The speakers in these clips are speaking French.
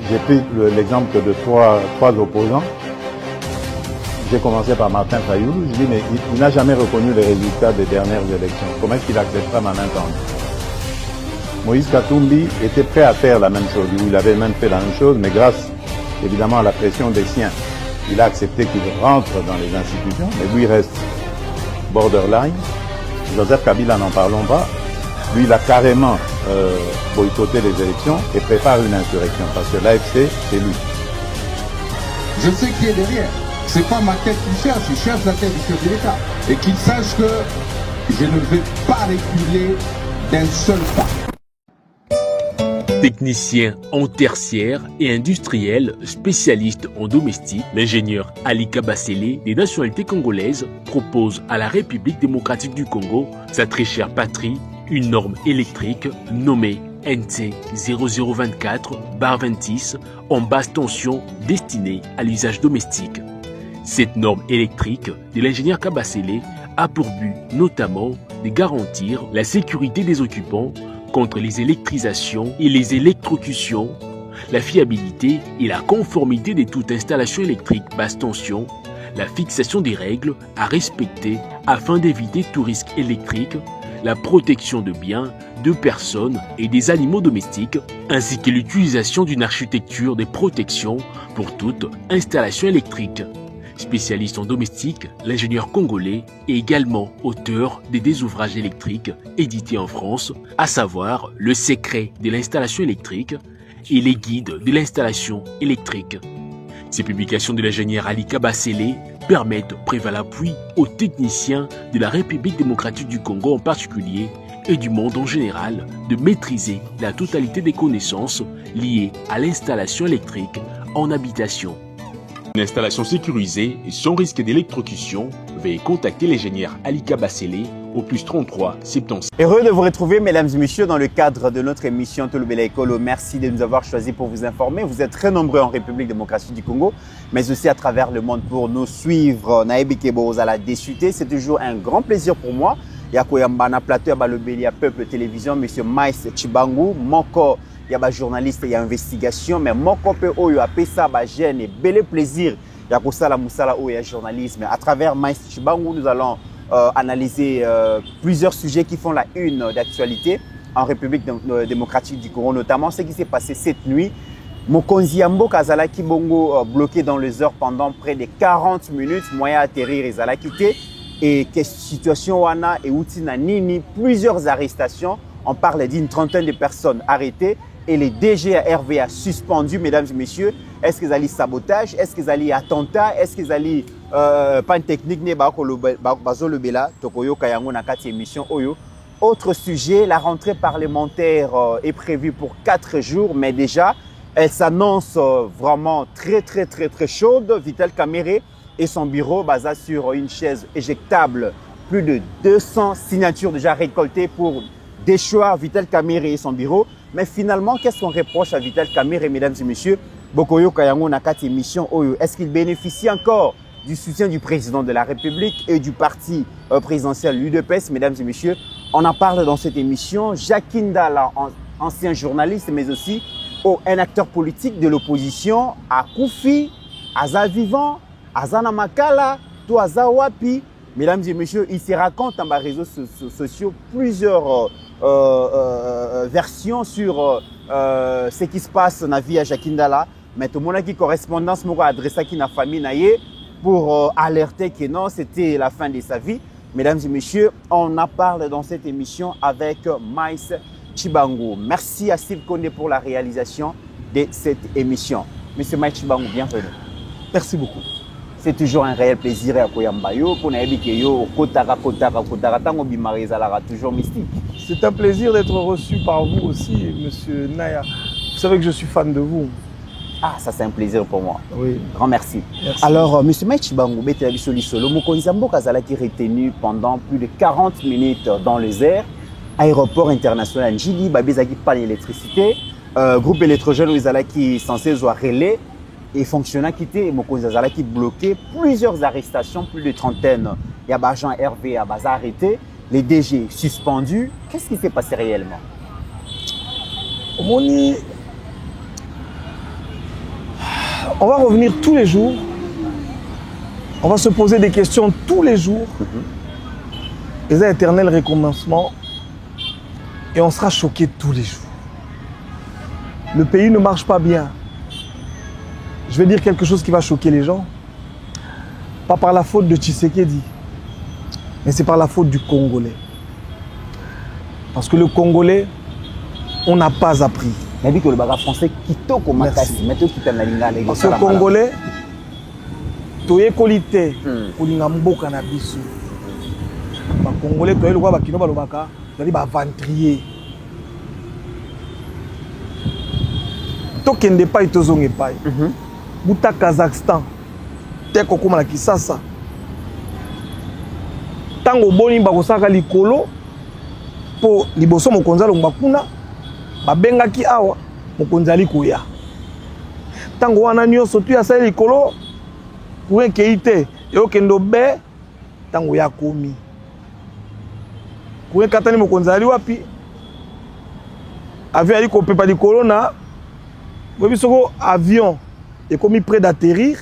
J'ai pris l'exemple de trois opposants. J'ai commencé par Martin Fayulu. Je dis, mais il n'a jamais reconnu les résultats des dernières élections. Comment est-ce qu'il acceptera ma main tendue? Moïse Katumbi était prêt à faire la même chose. Il avait même fait la même chose, mais grâce évidemment à la pression des siens, il a accepté qu'il rentre dans les institutions, mais lui reste borderline. Joseph Kabila, n'en parlons pas. Lui, il a carrément boycotté les élections et prépare une insurrection parce que l'AFC, c'est lui. Je sais qui est derrière. C'est pas ma tête qu'il cherche, il cherche la tête du chef de l'État. Et qu'il sache que je ne vais pas reculer d'un seul pas. Technicien en tertiaire et industriel, spécialiste en domestique, l'ingénieur Ali Kabasele, des nationalités congolaises, propose à la République démocratique du Congo, sa très chère patrie, une norme électrique nommée NT 0024/26 en basse tension destinée à l'usage domestique. Cette norme électrique de l'ingénieur Kabasele a pour but notamment de garantir la sécurité des occupants contre les électrisations et les électrocutions, la fiabilité et la conformité de toute installation électrique basse tension, la fixation des règles à respecter afin d'éviter tout risque électrique, la protection de biens, de personnes et des animaux domestiques, ainsi que l'utilisation d'une architecture de protection pour toute installation électrique. Spécialiste en domestique, l'ingénieur congolais est également auteur des ouvrages électriques édités en France, à savoir Le secret de l'installation électrique et Les guides de l'installation électrique. Ces publications de l'ingénieur Ali Kabasele permettent, preuve à l'appui, aux techniciens de la République démocratique du Congo en particulier et du monde en général de maîtriser la totalité des connaissances liées à l'installation électrique en habitation. Une installation sécurisée et sans risque d'électrocution, veuillez contacter l'ingénieur Ali Kabasele au +33 70. Heureux de vous retrouver, mesdames et messieurs, dans le cadre de notre émission Tolobela Ekolo. Merci de nous avoir choisis pour vous informer. Vous êtes très nombreux en République démocratique du Congo, mais aussi à travers le monde pour nous suivre. Naïbikebo à la Dessuté, c'est toujours un grand plaisir pour moi. Yakoyambana plateau Balobeli Peuple Télévision, monsieur Maïs Chibangu, Moko. Il y a des journalistes, il y a investigation, mais mon copain Oyo a ça, gêne et bel plaisir. Il y a ça la moussala Oyo journalisme. À travers Maïs Chibangu, nous allons analyser plusieurs sujets qui font la une d'actualité en République démocratique du Congo, notamment ce qui s'est passé cette nuit. Mokonzi Yambo Kazala Kibongo bloqué dans les heures pendant près de 40 minutes, moyen atterrir et Zala quitté. Et quelle situation wana et Outina Nini, plusieurs arrestations. On parle d'une trentaine de personnes arrêtées. Et les DG à RVA suspendus, mesdames et messieurs. Est-ce qu'ils allaient sabotage? Est-ce qu'ils allaient attentat? Est-ce qu'ils allaient pas technique? Autre sujet, la rentrée parlementaire est prévue pour 4 jours, mais déjà, elle s'annonce vraiment très chaude. Vital Kamerhe et son bureau basé sur une chaise éjectable. Plus de 200 signatures déjà récoltées pour déchoir Vital Kamerhe et son bureau. Mais finalement, qu'est-ce qu'on reproche à Vital Kamerhe, mesdames et messieurs? Bokoyo Kayango Nakati émission Oyo. Est-ce qu'il bénéficie encore du soutien du président de la République et du parti présidentiel l'UDPS, mesdames et messieurs? On en parle dans cette émission. Jacques Ndala, ancien journaliste, mais aussi un acteur politique de l'opposition, à Koufi, Aza Vivant, Azana Makala, Toaza Wapi. Mesdames et messieurs, il se raconte dans les réseaux sociaux plusieurs versions sur ce qui se passe dans la vie à Jacques Ndala. Mais tout le monde qui correspondance m'a adressé à la famille naïe pour alerter que non, c'était la fin de sa vie. Mesdames et messieurs, on en parle dans cette émission avec Maïs Chibangu. Merci à Steve Kondé pour la réalisation de cette émission. Monsieur Maïs Chibangu, bienvenue. Merci beaucoup. C'est toujours un réel plaisir à Koyambayo. Toujours mystique. C'est un plaisir d'être reçu par vous aussi, monsieur Naya. Vous savez que je suis fan de vous. Ah, ça c'est un plaisir pour moi. Oui. Grand merci. Merci. Alors, M. Maïchi Bango, le Mokonzi Mboka Zalaki retenu pendant plus de 40 minutes dans les airs. Aéroport international Njili, Babezaki pas d'électricité. Groupe électrogène Zalaki censé jouer relais et fonctionnant quitté. Mokonzi Zalaki bloqué. Plusieurs arrestations, plus de trentaine. Il y a agent RV à Baza arrêté. Les DG suspendus. Qu'est-ce qui s'est passé réellement? On va revenir tous les jours. On va se poser des questions tous les jours. Les éternels recommencements. Et on sera choqué tous les jours. Le pays ne marche pas bien. Je vais dire quelque chose qui va choquer les gens. Pas par la faute de Tshisekedi, mais c'est par la faute du Congolais. Parce que le Congolais, on n'a pas appris. Mais dit que le bagage français kitoko makasi, mais tout qui t'a nalinga. Parce que le Congolais, toye kolite, kolinga mboka na biso. Ba Congolais toye le ba kino ba lobaka, dali ba ventrier. Tokende pa itozonge pa. Buta Kazakhstan, teko koma na Kisasa. Tango boni ba kosaka likolo po liboso mokonzi alongba kuna. Babengaki awa mokonzi ali koya. Tango wana nyonso tu asali likolo pour ekite yokendo be tango ya komi. Pour katani mokonzi ali wapi? Avion ali kopepa likolo na bobisoko avion est commis près d'atterrir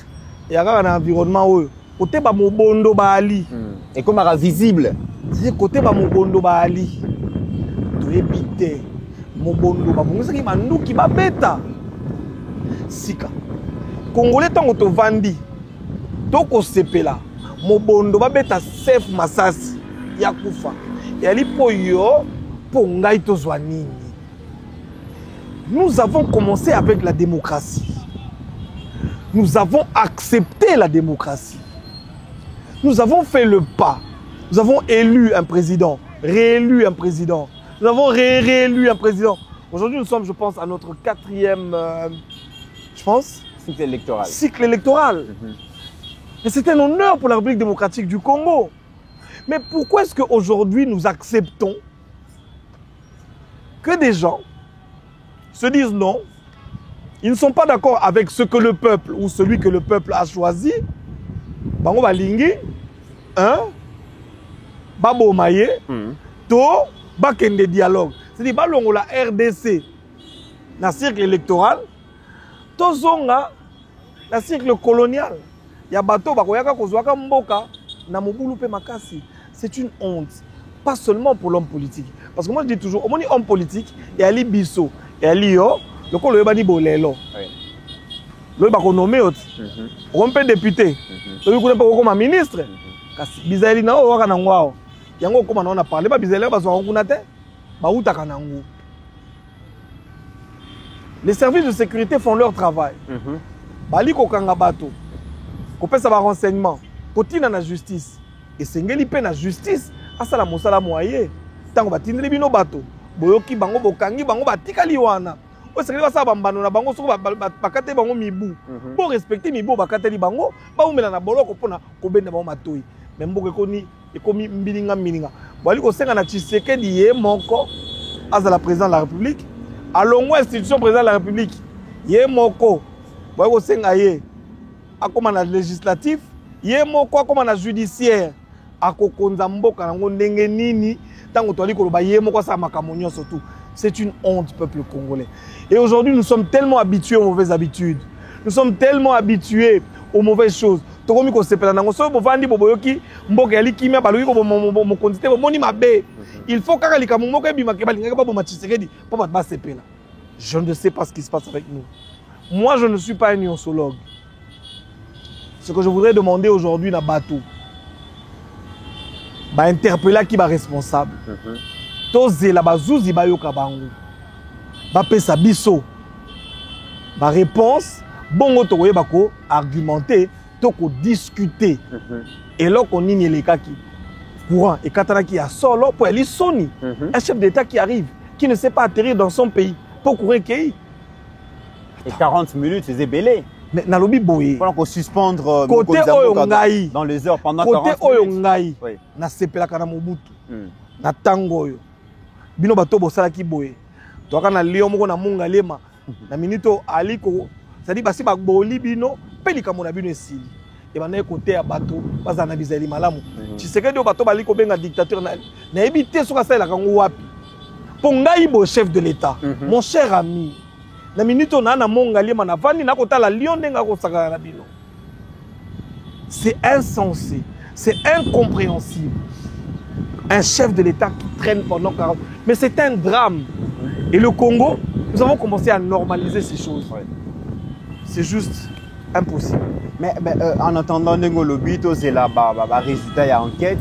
et à un environnement où côté ba mobondo ba ali et comme visible c'est côté ba mobondo ba ali to ebité mobondo ba bongo saki manduki ba beta sika congolais tango to vandi to ko sepela mobondo ba beta chef masasi ya kufa et ali po yo po ngai to zwa nini. Nous avons commencé avec la démocratie. Nous avons accepté la démocratie. Nous avons fait le pas. Nous avons élu un président, réélu un président. Nous avons réélu un président. Aujourd'hui, nous sommes, je pense, à notre quatrième, cycle électoral. Cycle électoral. Et c'est un honneur pour la République démocratique du Congo. Mais pourquoi est-ce qu'aujourd'hui, nous acceptons que des gens se disent non, ils ne sont pas d'accord avec ce que le peuple ou celui que le peuple a choisi. Bango balingi, babo maye, to bakende dialogue. C'est-à-dire balongo la RDC, na cycle électoral, to zonga na cycle colonial. Ya bato bakoyaka kozwaka mboka na mobulu pe makasi. C'est une honte, pas seulement pour l'homme politique. Parce que moi je dis toujours, on dit homme politique et ali biso. Et Alio, le col est bolelo. Le bako nommé on peut député. Le coup pas comme ministre. Kasi bizali na o waka na ngwao. Yango koma na on a parlé ba bizali ba zo kuna te. Ba uta kanangu. Les services de sécurité font leur travail. Bali ko kanga bato. Ko pesa ba renseignement. Kotina na justice. Et sengeli pe na justice asala mosala moye. Tango batindeli bino bato. Boyoki bango bokangi bango batikali wana osengeli basa bambano na bango soko bakate bango mibu pour respecter mibu bakateli bango baumela na boloko pona kobenda bango matoi mais mboka ekomi mbilinga bali kosenga na Tshisekedi ye moko azala président de la République alongo institution président de la République ye moko bali kosenga ye akoma na législatif ye moko akoma na judiciaire akokonza mboka nango ndenge nini. C'est une honte, peuple congolais. Et aujourd'hui, nous sommes tellement habitués aux mauvaises habitudes. Nous sommes tellement habitués aux mauvaises choses. Il faut je ne sais pas ce qui se passe avec nous. Moi, je ne suis pas un nuancologue. Ce que je voudrais demander aujourd'hui dans Bateau, ba interpeller qui ba responsable tozela bazuzi bayoka bango ba pesa biso ba réponse bongo to koyeba ko argumenter to ko discuter et là qu'on nini les cas qui courant et katana qui a solo pour aller soni un chef d'état qui arrive qui ne sait pas atterrir dans son pays pour courir pays Et 40 minutes, c'est belé. Mais nalobi boye. Pendant qu'on suspendre côté Oyongaï dans les heures pendant côté 40 minutes. Oyongaï. Oui. Na sepelaka na Mobutu. Na tango yo. Bino bato bosalaki boye. Toka na Lyon moko na Mongalema. Na minute aliko, c'est-à-dire basi ba boli bino, pelika mona bino esili. Et bana côté ya bato, bazana bizali malamu. Tu sais que do bato baliko benga dictateur na ebité soka ça la kango wapi. Pongai bo chef de l'État. Mon cher ami. Na minute on a na Mongalema na vandi na kota la Lyon ndenga ko saka na bino. C'est insensé, c'est incompréhensible. Un chef de l'État qui traîne pendant 40... Mais c'est un drame. Et le Congo, nous avons commencé à normaliser ces choses. Ouais. C'est juste impossible. Mais en attendant Nengo Lobito, c'est là, résultat et enquête.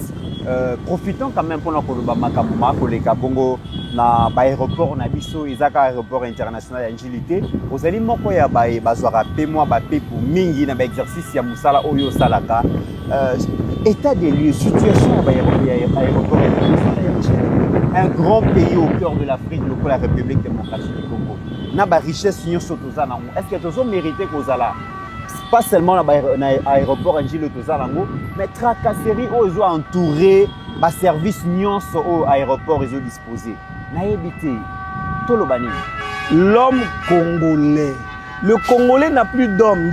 Profitons quand même pour nous pour les Kabongo na aéroport na biso izaka aéroport international ya Njilité ozali moko ya bazwaka pe moi ba pe pour mingi na ba exercice ya musala oyo salaka état des lieux situation ya aéroport international un grand pays au cœur de l'Afrique lokola la République démocratique du Congo na ba richesse nyonso tozana est-ce que tozo mériter kozala pas seulement na aéroport Njilo tozalango mais tracasserie ozo entouré ba service nyonso au aéroport ils ont disposé. L'homme congolais. Le Congolais n'a plus d'hommes.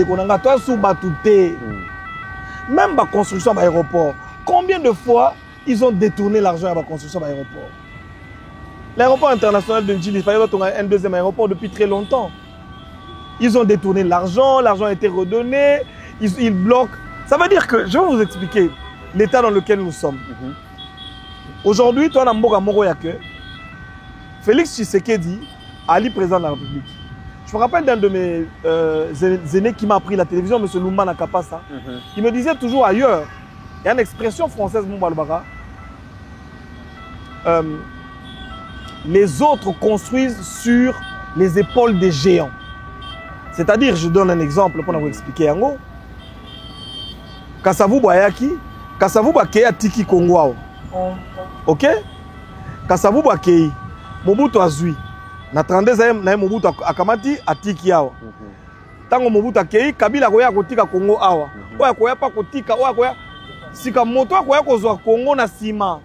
Même la construction de l'aéroport. Combien de fois ils ont détourné l'argent à la construction de l'aéroport? L'aéroport international de Njili, il fallait un deuxième aéroport depuis très longtemps. Ils ont détourné l'argent a été redonné, ils bloquent. Ça veut dire que, je vais vous expliquer l'état dans lequel nous sommes. Aujourd'hui, toi, on a Mboga Moro Yake. Félix Tshisekedi, Ali, président de la République. Je me rappelle d'un de mes aînés qui m'a appris la télévision, M. Lumba Nakapasa. Il me disait toujours ailleurs, il y a une expression française, les autres construisent sur les épaules des géants. C'est-à-dire, je donne un exemple pour vous expliquer. Yango, Kasavu Bayaki, Kasavu Bakeya Tiki Kongo. Ok? Kasavu Bakei. Mobutu azui na 32e na Mobutu akamati atiki awa tango Mobutu akei Kabila koya kotika Congo awa oya koya pa kotika oya koya sika moto akoya kozwa Congo na sima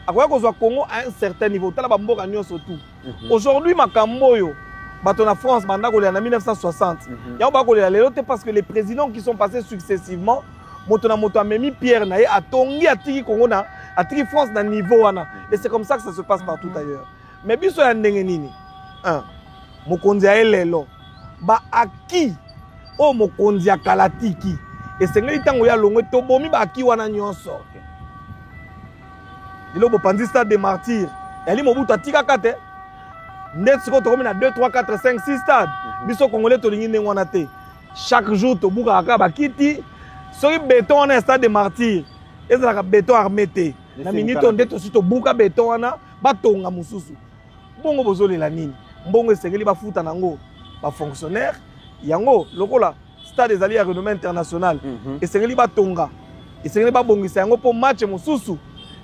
akoya kozwa Congo à un certain niveau tala ba mboka nyonso tout aujourd'hui makambo yo bato na France banda kolela na 1960 ya ba kolela lelo te parce que les présidents qui sont passés successivement moto na moto amemi Pierre na ye atongi atiki Congo na atiki France na niveau wana et c'est comme ça que ça se passe partout ailleurs. Mais biso ya ndenge nini mokonzi ya elelo ba aki o mokonzi ya kalatiki esengeli tango ya longwe tobomi ba aki wana nyonso dilo bopanzi stade des martyrs yali Mobutu atika kate net siko tokomi na 2 3 4 5 6 stades biso congolais tolingi ndenge wana te chaque jour tobuka aka bakiti soki béton wana ya stade des martyrs ezalaka béton armé te na minute onde tosi tobuka béton wana batonga mususu bongo bozolela nini mbongo esengeli bafuta nango ba fonctionnaire yango lokola stade ezali ya renommée international esengeli batonga esengeli babongisa yango po match mususu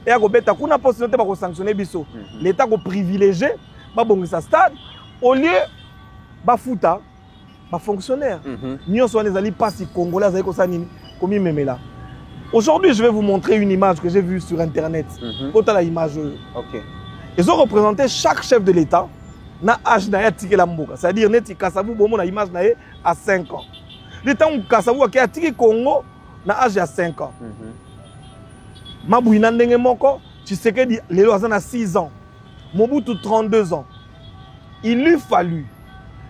eya kobeta kuna po sino te bako sanctionner biso l'état ko privilégier babongisa stade au lieu bafuta ba fonctionnaire nyonso wana ezali pasi congolais azali kosa nini komi memela. Aujourd'hui, je vais vous montrer une image que j'ai vue sur Internet. Quant à la image, ils ont représenté chaque chef de l'État na âge na tiki la mboka. C'est-à-dire, neti Kasavu bomo na image na à 5 ans. L'État où Kasavu a tiki Congo na âge à 5 ans. Mabouina ndenge moko, Tshisekedi lelo azana 6 ans. Mobutu 32 ans. Il lui fallut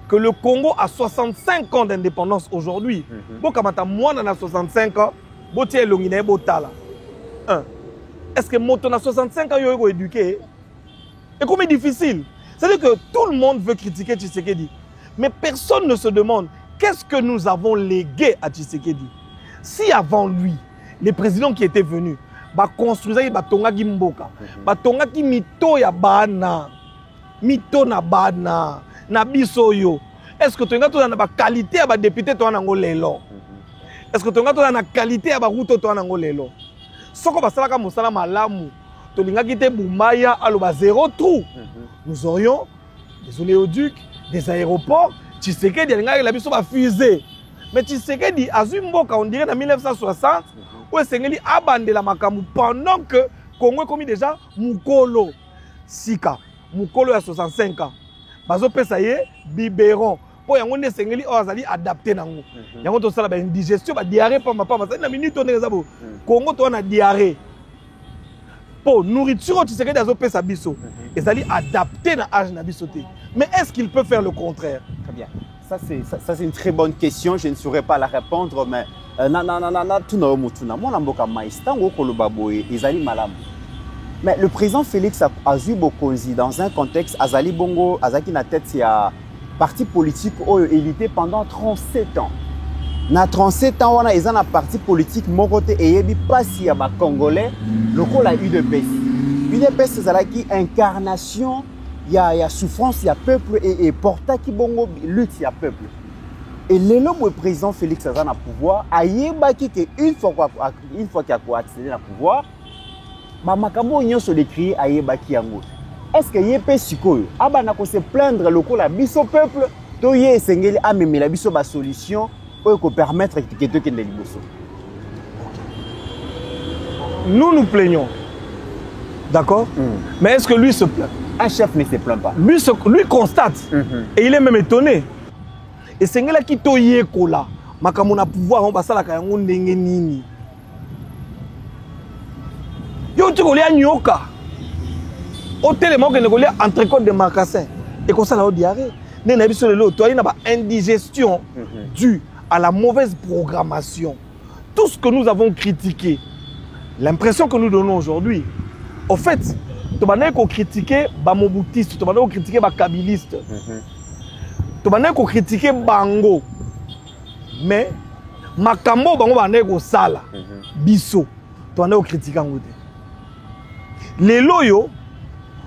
que le Congo a 65 ans d'indépendance aujourd'hui. Bokamata moi na 65 ans. Est-ce que Moto na 65 ans est éduqué? Et comme c'est difficile. C'est-à-dire que tout le monde veut critiquer Tshisekedi. Mais personne ne se demande qu'est-ce que nous avons légué à Tshisekedi. Si avant lui, les présidents qui étaient venus, construisaient batonga gimboka, batonga ki mito ya bana, mito na bana, na bisoyo. Est-ce que tu as la qualité à député toi na ngolelo? Est-ce que tu as la qualité à baruto toi na ngolelo? Soko basalaka mosala malamu, to linga kite Boumaya aloba zéro trou. Nous aurions des oléoducs, des aéroports, Tshisekedi alingaki la biso ba fusée. Mais Tshisekedi azui mboka on dirait en 1960 où esengeli abandela makambo pendant que Congo est commis déjà mukolo sika mukolo ya 65 ans. Bazo pesa ye biberon. Po yango ne sengeli o azali adapté nango. Yango to sala ba indigestion ba diarrhée pa mapa na minute on ezabo. Congo to na diarrhée. Po nourriture Tshisekedi azo pesa biso. Ezali adapté na âge na biso te. Mais est-ce qu'il peut faire le contraire? Très bien. Ça c'est une très bonne question, je ne saurais pas la répondre mais mais le président Félix Azui Bokonzi dans un contexte Azali Bongo Azaki na tête il y a parti politique élité pendant 37 ans. Na 37 ans on a un parti politique mokote et yebi pasi ya ba congolais lokola UDPS. UDPS ezalaki incarnation il y a souffrance, il y a peuple et porta qui bongo lutte, il y a peuple. Et le président Félix Azana pouvoir, ayebaki que une fois qu'il a accédé au pouvoir, makambo nyonso décrit ayebaki yango. Est-ce que yepé sikoyo abana ko se plaindre lokola biso peuple to ye sengeli amemela biso ba solution pour permettre que kende liboso. Nous plaignons. D'accord? Mais est-ce que lui se plaint? Un chef ne se plaint pas. Lui constate. Et il est même étonné. Et c'est là qui toye kola. Makamona pouvoir on basala ka yango ndenge nini. Yo tu kolia nyoka. Au télémon que ne kolia entrecôte de marcassin. Et comme ça la diarrhée. Ne na biso lelo to ina ba indigestion due à la mauvaise programmation. Tout ce que nous avons critiqué, l'impression que nous donnons aujourd'hui, au fait, tu vas critiquer les moboutistes, tu vas critiquer les kabilistes, tu vas critiquer Bango. Mais, makambo bango va sala, biso, tu vas critiquer Bango. Les loyaux,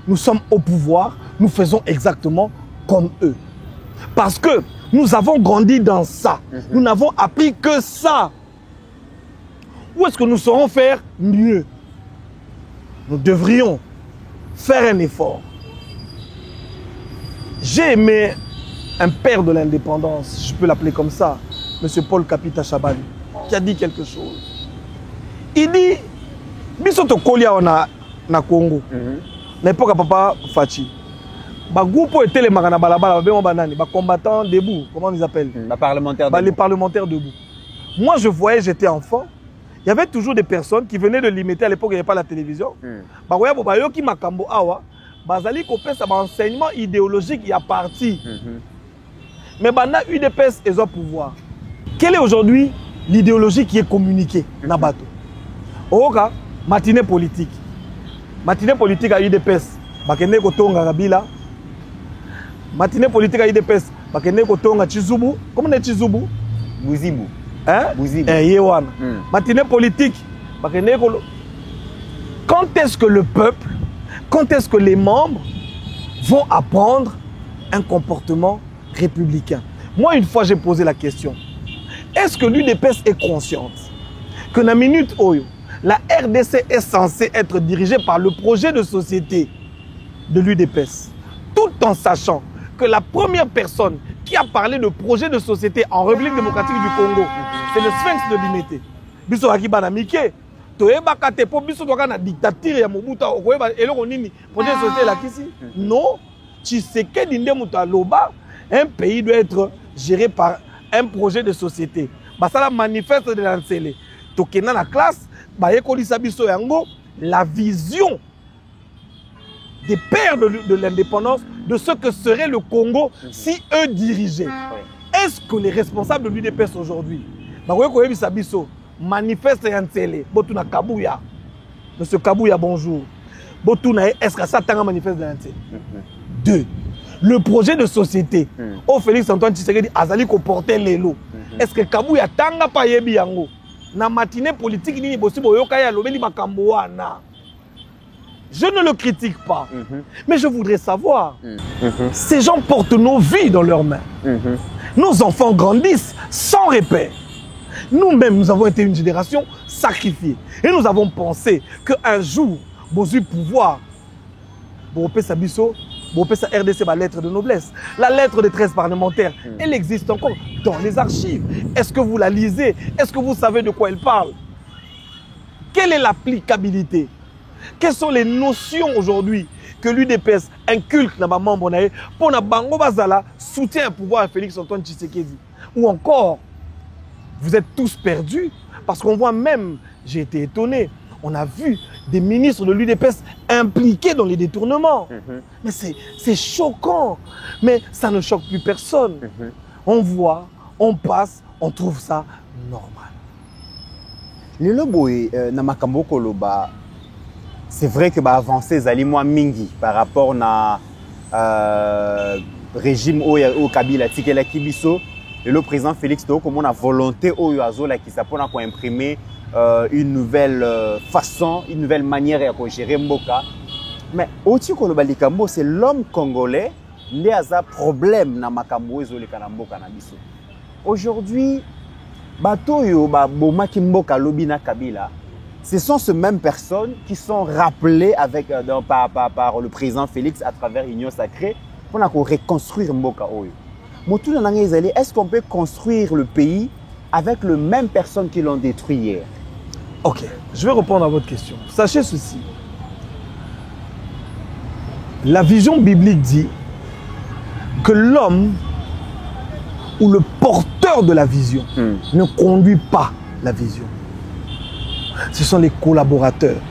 nous sommes au pouvoir, nous faisons exactement comme eux. Parce que nous avons grandi dans ça. Nous n'avons appris que ça. Où est-ce que nous saurons faire mieux? Nous devrions faire un effort. J'ai aimé un père de l'indépendance, je peux l'appeler comme ça, M. Paul Kapita Chabani, qui a dit quelque chose. Il dit, bisoto kolia na Congo, n'importe papa Fachi. Ba groupe était les marana balabala, ba combattants debout, comment ils appellent? Les parlementaires debout. Moi je voyais, j'étais enfant. Il y avait toujours des personnes qui venaient de limiter, à l'époque il n'y avait pas la télévision. Qui makambo awa, bazali kopé ça enseignement idéologique il y a parti. Mais bana UDPS et au pouvoir. Quelle est aujourd'hui l'idéologie qui est communiquée na bato? Oka matinée politique. Matinée politique à UDPS, bakene ko tonga Kabila. Matinée politique à UDPS, bakene ko tonga Chizubu. Comment est Chizubu? Buzibu. Hein? Matinée politique. Quand est-ce que le peuple, quand est-ce que les membres vont apprendre un comportement républicain? Moi, une fois, j'ai posé la question. Est-ce que l'UDPS est consciente que la minute Oyo, la RDC est censée être dirigée par le projet de société de l'UDPS, tout en sachant que la première personne qui a parlé de projet de société en République démocratique du Congo, c'est le Sphinx de Limité. Biso akibana mike, toyeba kate po biso toka na dictature ya Mobutu okoyeba eloko nini projet de société la kisi? Non, Tshisekedi nde mutu aloba, un pays doit être géré par un projet de société. Basala manifeste de l'Ansele. Tokena la classe, ba yekolisa biso yango la vision des pères de l'indépendance, de ce que serait le Congo si eux dirigeaient. Est-ce que les responsables de l'UDPS aujourd'hui, manifeste Yansele, Botuna Kabouya, Monsieur Kabouya, bonjour. Botuna, est-ce que ça t'a manifeste Yansele? Deux, le projet de société, au Félix Antoine Tshisekedi, Azali ko porter les lots. Est-ce que Kabouya tanga pa yebi yango? Na matinée politique, ni bosi boyoka ya lobeli makambo wana. Je ne le critique pas, mais je voudrais savoir, ces gens portent nos vies dans leurs mains. Nos enfants grandissent sans repère. Nous-mêmes, nous avons été une génération sacrifiée. Et nous avons pensé qu'un jour, Bozu pouvoir, Boropé Sabiso, Bon, ça RDC, la lettre de noblesse. La lettre des 13 parlementaires, elle existe encore dans les archives. Est-ce que vous la lisez? Est-ce que vous savez de quoi elle parle? Quelle est l'applicabilité? Quelles sont les notions aujourd'hui que l'UDPS inculque dans les membres pour que Bango Bazala soutient le pouvoir à Félix Antoine Tshisekedi? Ou encore, vous êtes tous perdus parce qu'on voit même, j'ai été étonné, on a vu des ministres de l'UDPS impliqués dans les détournements. Mais c'est choquant. Mais ça ne choque plus personne. On voit, on passe, on trouve ça normal. Le loboy na makambo koloba, c'est vrai que avancé zali moi mingi par rapport na régime au Kabila tikela kibiso. Le président Félix Toko comme on a volonté au Azola qui s'appelle pour imprimer une nouvelle façon, une nouvelle manière de gérer Mboka. Mais au-dessus de Balikambo, c'est l'homme congolais qui a un problème dans Makambo et Mboka. Aujourd'hui, ce sont ces mêmes personnes qui sont rappelées par le président Félix à travers l'Union sacrée pour reconstruire Mboka. Est-ce qu'on peut construire le pays avec les mêmes personnes qui l'ont détruit hier? Ok, je vais répondre à votre question. Sachez ceci. La vision biblique dit que l'homme ou le porteur de la vision ne conduit pas la vision. Ce sont les collaborateurs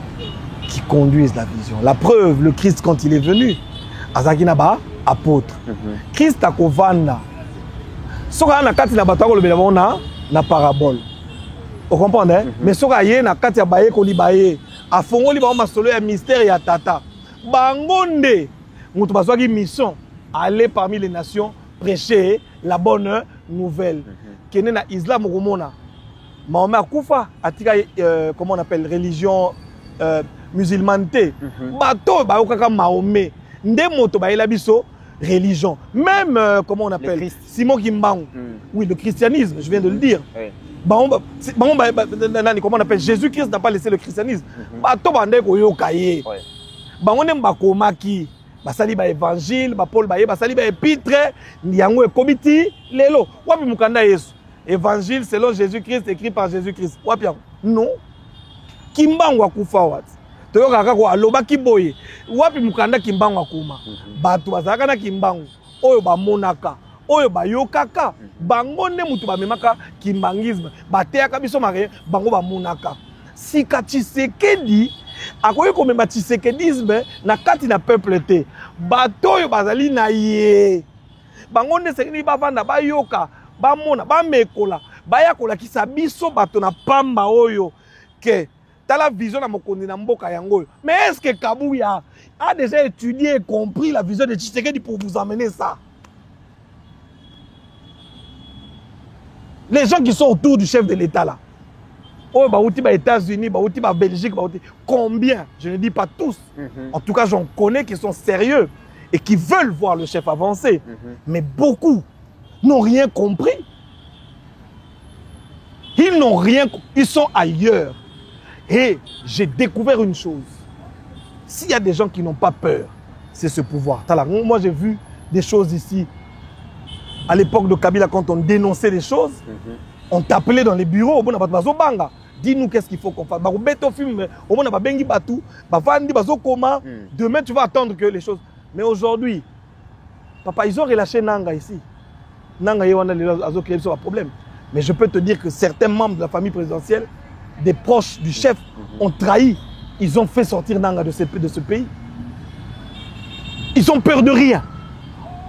qui conduisent la vision. La preuve, le Christ quand il est venu, Azakinaba, apôtre. Christ a kovanda. Soka na kati na batako le belabona na parabole. Vous comprenez? Mais soka ye na kati ya baye ko libaye. Afongoli ba masolo ya mystère ya tata. Bangonde mutu bazwaki mission aller parmi les nations prêcher la bonne nouvelle. Kene na islam komona. Mahomet akufa atika comment on appelle religion musulmanité. Bato ba okaka Mahomet. Nde moto ba ela biso religion. Même, comment on appelle Simon Kimbangu. Oui, le christianisme, je viens de le dire. Comment on appelle Jésus-Christ n'a pas laissé le christianisme. On aime Bakomaki. Basali ba évangile, ba Paul Baye, basali ba épître, Nyango et Komiti, Lelo. Wapi Mukanda Yesu. Évangile selon Jésus-Christ, écrit par Jésus-Christ. Wapi non. Kimbangu akufa wat. Toyokaka ko aloba kiboye wapi mukanda kimbangu akuma batu bazaka na kimbangu oyo bamonaka oyo bayokaka bango nde mutu bamemaka kimbangisme bateyaka biso mare bango bamonaka sika Tshisekedi akoyi komema tshisekedisme na kati na peuple te bato oyo bazali na ye bango nde sekeni bavanda bayoka bamona bamekola bayakola kisa biso bato na pamba oyo ke la vision de Mokondi na Mboka yango. Mais est-ce que Kabouya a déjà étudié et compris la vision de Tshisekedi pour vous amener ça? Les gens qui sont autour du chef de l'État là, oh, bah, États-Unis, bah, Belgique, bah, combien? Je ne dis pas tous. En tout cas, j'en connais qui sont sérieux et qui veulent voir le chef avancer. Mais beaucoup n'ont rien compris. Ils n'ont rien compris. Ils sont ailleurs. Et j'ai découvert une chose. S'il y a des gens qui n'ont pas peur, c'est ce pouvoir. Moi, j'ai vu des choses ici. À l'époque de Kabila, quand on dénonçait des choses, on t'appelait dans les bureaux. Dis-nous qu'est-ce qu'il faut qu'on fasse. Demain, tu vas attendre que les choses... Mais aujourd'hui, papa, ils ont relâché Nanga ici. Nanga, il y a un problème. Mais je peux te dire que certains membres de la famille présidentielle, des proches du chef ont trahi. Ils ont fait sortir Nanga de ce pays. Ils ont peur de rien.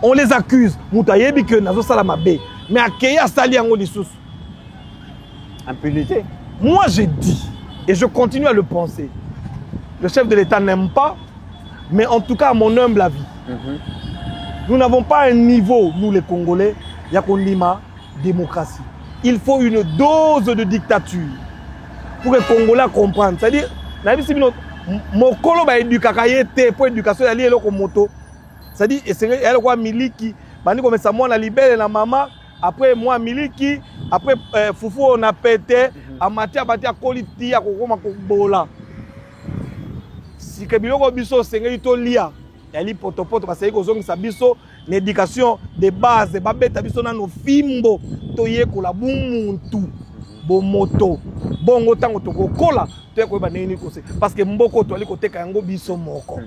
On les accuse. Mais Akeya Sali Ango Lissous. Impunité. Moi j'ai dit, et je continue à le penser, le chef de l'État n'aime pas, mais en tout cas à mon humble avis, nous n'avons pas un niveau, nous les Congolais, Yakondima, démocratie. Il faut une dose de dictature. Pour que les Congolais comprennent. C'est-à-dire, mon colo va éduquer pour l'éducation, il y a moto. C'est-à-dire, il y a le miliki, comme ça, moi, la libère la maman, après moi, miliki, après Foufou, on a pété, à Matia, Batia, Koliti, à Kokoma, Kobola. Si Kabilo Biso, c'est un lia, yali potopoto basali kozongisa biso na éducation de base babeta biso nano fimbo toyekola bumuntu bomoto bongo tango tokokola toyekoyeba nini kose parce que mboko toali koteka yango biso moko.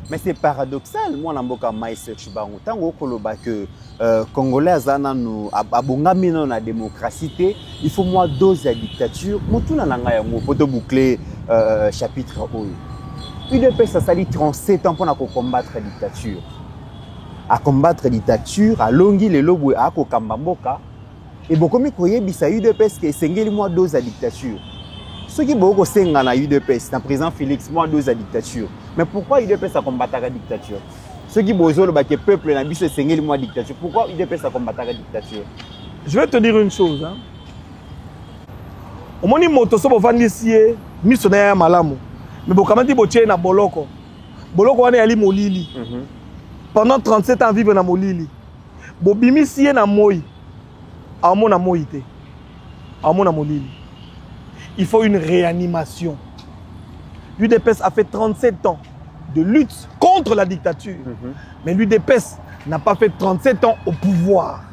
Mais c'est paradoxal moi na mboka Maïsearch bango tango koloba que Congolais azana nous abongami na démocratie te il faut moi dose ya dictature motuna nanga yango poto boucler chapitre oyo. UDPS ça sali 37 ans pour combattre la dictature. À combattre la dictature, à longi le lobo à kokamba mboka. Et beaucoup mi koye bisa UDPS que sengeli moi dose la dictature. Ceux qui beaucoup senga na UDPS, na président Félix moi dose la dictature. Mais pourquoi UDPS a combattre la dictature? Ceux qui bozo le que peuple na biso sengeli moi dictature. Pourquoi UDPS a combattre la dictature? Je vais te dire une chose hein. Au moni moto so bovandi sié missionnaire malamu. Mais bokamati botie na boloko. Boloko wana yali molili. Pendant 37 ans vivre na molili. Bobimi sié na moi. Amona moïté. Amona molili. Il faut une réanimation. L'UDPS a fait 37 ans de lutte contre la dictature. Mais l'UDPS n'a pas fait 37 ans au pouvoir.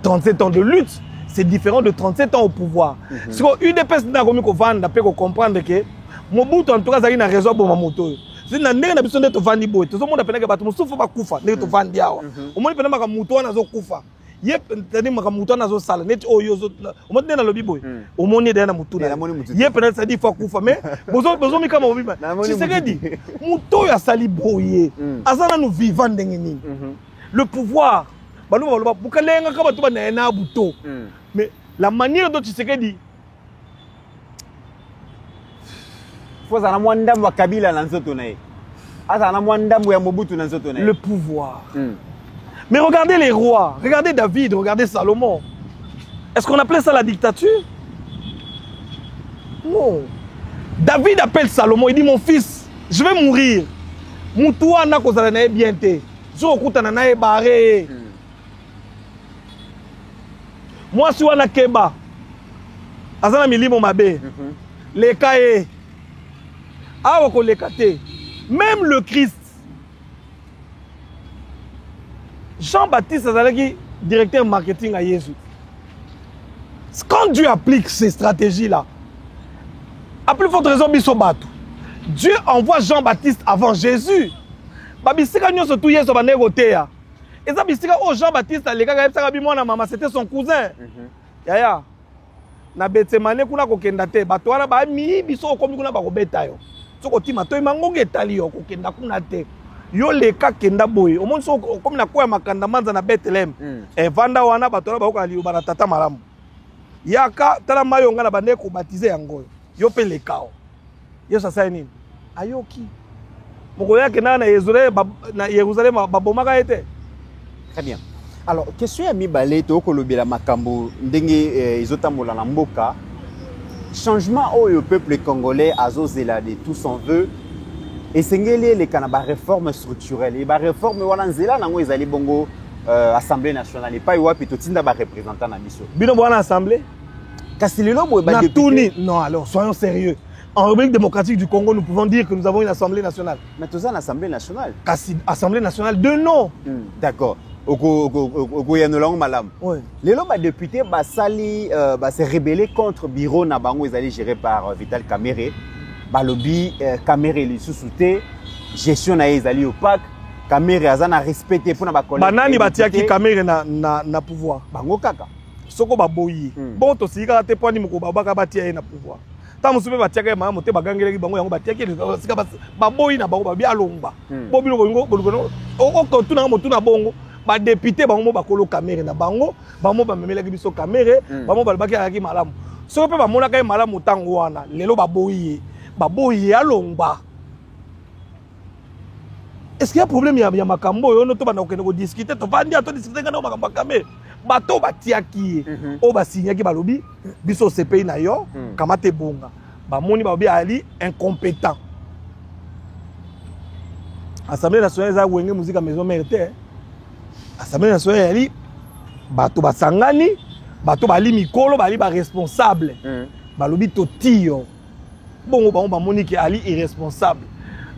37 ans de lutte, c'est différent de 37 ans au pouvoir. Si l'UDPS n'a pas vendre, on comprendre que Mobutu en tout cas, il a raison pour ma moto. Si on a besoin de vendre, tout le monde a besoin de souffrir pas kufa, de vendre. Au moins, il a moto na zo kufa. Yep, tani makamuto na zo sala. Net oyo au moins na lobby boy. Au moins ni na mutu na. Yep, na ça dit faut kufa mais besoin mi kama obiba. Si c'est que dit, muto ya sali boye. Azana nous vivant ndengeni. Le pouvoir, balu balu bukalenga kama tu ba na buto. Mais la manière dont tu sais que dit le pouvoir. Mais regardez les rois, regardez David, regardez Salomon. Est-ce qu'on appelait ça la dictature? Non. David appelle Salomon, il dit mon fils, je vais mourir. Moutoua na kozala na bien te. Zo okutana na barré. Moi si wana keba. Azana milimo mabe. Les kaé. Même le Christ, Jean-Baptiste Azalaki, directeur marketing à Jésus. Quand Dieu applique ces stratégies-là, à plus forte raison, Dieu envoie Jean-Baptiste avant Jésus. Et Jean-Baptiste, c'était son cousin. Yaya. Na Betsemane kuna kokenda te bato wana ba mi biso komi kuna ba kobeta yo soko tima to imango ngetali yo kokenda kuna te yo leka kenda boye o monso komi na kwa makanda manza na Bethlehem vanda wana bato wana ba kokali ba tata malamu yaka tala mayonga na bande ko baptiser yango yo pe lekao yo sasa nini ayoki moko yake na Yerusalem babomaka ete. Très bien. Alors, question ya mibale to kolobela makambo ndenge izotambola na mboka. Changement au peuple congolais azozela de tout son veut et sengeli les kanaba réforme structurelle et ba réforme wana nzela nango ezali bongo assemblée nationale et pas wapi to tinda ba représentant na biso. Bino bona assemblée kasi lelo boye ba député. Non, alors soyons sérieux. En République démocratique du Congo, nous pouvons dire que nous avons une assemblée nationale. Mais tu as une assemblée nationale. Kasi assemblée nationale de nom. D'accord. Oui. Les hommes députés s'est rebellé contre le bureau Nabango, ils allaient géré par Vital Kamere. Balobi Kamere les sous-souté, gestion na ezali opaque. Kamere azana respecté pour na ba collègue. Banani batiaki Kamere na pouvoir. Bango kaka. Soko baboyi. Bon to sika te poni moko babaka batia na pouvoir. Ta musupe batiaka mama mote bagangeli bango yango batiaki sika baboyi na bango babi alongba. Bobilo bongo o tuna motu na bongo. Ba député bango bakolo Kamere na bango bango ba memela biso Kamere bango balbaki akaki malamu so pe ba mona kai malamu tango wana lelo baboyi alongba. Est-ce qu'il y a un problème ya makambo yo no to bana ko discuter to vandi to discuter ngana makambo Kamere bato batiaki o ba signaki balobi biso CPI na yo kamate bonga ba moni ba bi ali incompétent. Assemblée nationale za wenge musique maison mère te. Assemblée nationale bato basangani bato bali mikolo bali ba responsable balobi to tio bongo bango bamoni ke ali irresponsable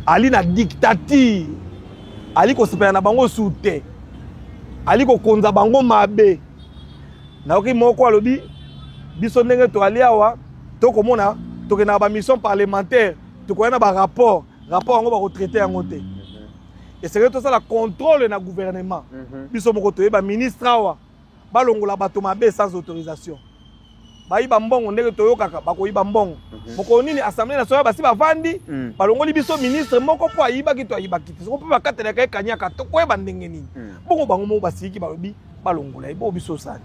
ali na dictature ali kosepela na bango sute ali kokonza bango mabe naoki moko alobi biso ndenge toali awa tokomona tokena ba mission parlementaire tokoyana ba rapport yango ba retraité yango te et c'est que tout ça la contrôle na gouvernement biso moko toyeba ministre awa balongola bato mabe sans autorisation bayiba mbongo ndenge toyokaka bakoyiba mbongo moko nini assemblée nationale basi bavandi balongoli biso ministre moko po ayibaki to ayibaki te soko pe bakatela kay kanyaka to koyeba ndenge nini bongo bango mo basiki balobi balongola ibo biso sani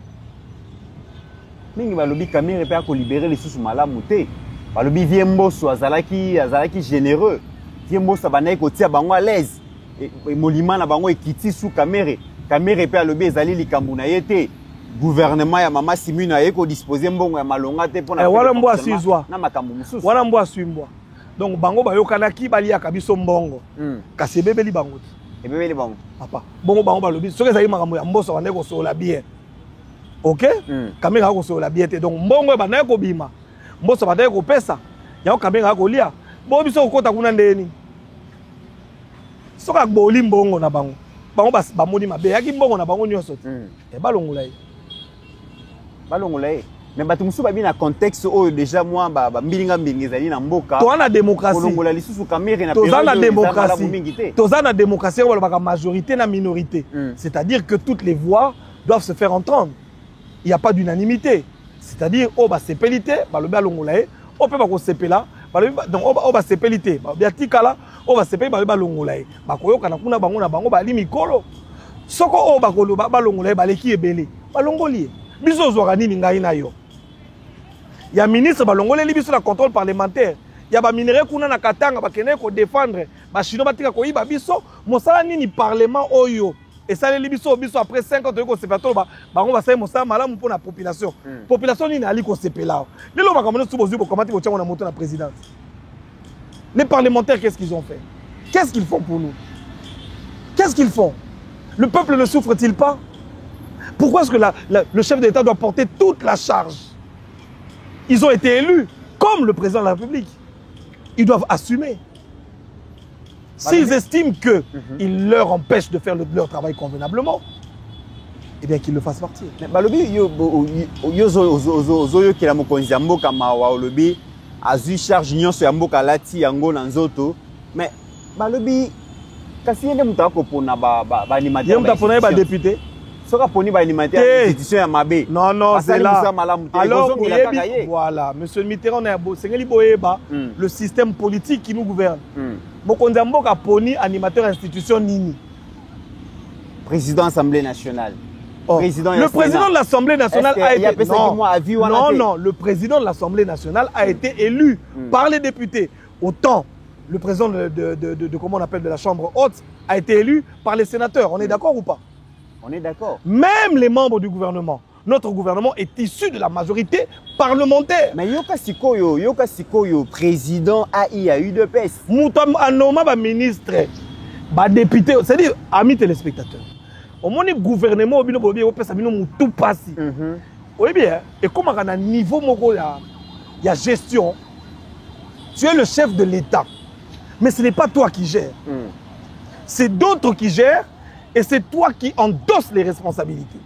mingi balobi Kamere pe ko libérer les sous malamu te balobi Viemboso azalaki généreux Viemboso banayi ko tia bango à l'aise et molima na bango ekiti sous Kamere pe alobi ezali likambu na yete gouvernement ya mama Simuna yeko disposer mbongo ya malonga te pona wala mbo asizwa na makambo mususu wala mbo aswimbwa donc bango bayokanaki baliaka biso mbongo kasi ebebeli bango te ebebeli bango papa bongo bango balobi soki ezali makambo ya mboso banayi kosola bien ok Kamere akosola bien te donc mbongo banayi kobima mboso banayi kopesa yango Kamere akolia bo biso kokota kuna ndeni soka gboli mbongo na bango bamoni mabe yaki mbongo na bango nyonso te balongola ye mais bato musu babi na contexte oyo déjà moi mbilinga ezali na mboka to na démocratie kolongola lisusu Kamere na to na démocratie to na démocratie wala baka majorité na minorité c'est-à-dire que toutes les voix doivent se faire entendre il y a pas d'unanimité c'est-à-dire ba sepelité balobi alongola ye o pe bako sepela balobi donc ba sepelité ba tikala va sepeli balobi balongola ye bakoyoka na kuna bango na bango bali mikolo soko bakoloba balongola ye baleki ebele balongoli ye biso ozwaka nini ngai na yo ya ministre balongoleli biso na contrôle parlementaire ya baminere kuna na Katanga bakende ko défendre bachino batika koyiba biso mosala nini parlement oyo esaleli biso après 5 ans toyiko sepela bango basali mosala malamu pour la population population nini ali ko sepela lelo makambo nso bozwi bokomati bochango na moto na présidence. Les parlementaires, qu'est-ce qu'ils ont fait? Qu'est-ce qu'ils font pour nous? Qu'est-ce qu'ils font? Le peuple ne souffre-t-il pas? Pourquoi est-ce que le chef d'État doit porter toute la charge? Ils ont été élus comme le président de la République. Ils doivent assumer. S'ils estiment qu'ils leur empêchent de faire leur travail convenablement, eh bien qu'ils le fassent partir. Azui charge nyonso ya mboka lati yango na nzoto mais balobi kasi yende mutako pona ba animateur yende mutapona ba député soka poni ba animateur institution ya mabe non c'est là alors voilà monsieur Mitterrand na sengeli boyeba le système politique qui nous gouverne mokonzi mboka poni animateur institution nini président assemblée nationale. Le président de l'Assemblée nationale a été non, le président de l'Assemblée nationale a été élu par les députés. Autant le président de comment on appelle de la Chambre haute a été élu par les sénateurs. On est d'accord ou pas? On est d'accord. Même les membres du gouvernement. Notre gouvernement est issu de la majorité parlementaire. Mais yoka sikoyo président a eu de pèse. Moutam anoma ba ministre, ba député, c'est-à-dire amis téléspectateurs. Au moins, le gouvernement tout passe. Oui bien, et comme à un niveau il y a gestion, tu es le chef de l'État. Mais ce n'est pas toi qui gères. C'est d'autres qui gèrent et c'est toi qui endosses les responsabilités.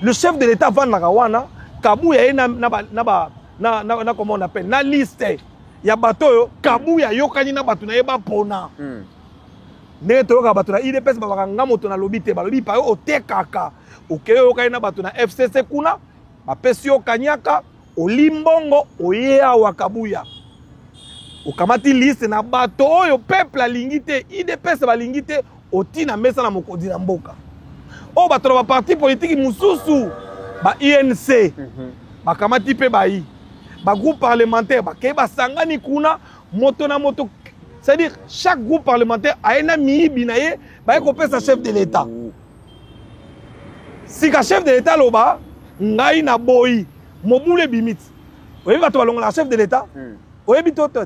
Le chef de l'État va na Kabouya na comment on appelle, na liste. Il y a bateau Kabouya yokani na batuna yeba pona. Ne toyoka bato na IDPS babakanga moto na lobi te balobi pa o tekaka okeyo kaina bato na FCC kuna bapesi yo kanyaka olimbongo oyeya wakabuya okamati liste na bato oyo peuple alingi te IDPS balingi te otina mesa na mokonzi na mboka o bato na parti politique mususu ba INC bakamati pe bayi ba groupe parlementaire bakei basangani kuna moto na moto. C'est-à-dire, chaque groupe parlementaire a un ami binaye, bah il sa chef de l'État. Si le chef de l'État loba, ngai na boy, mobule bimit. Vous voyez quand la chef de l'État, vous voyez bitotot.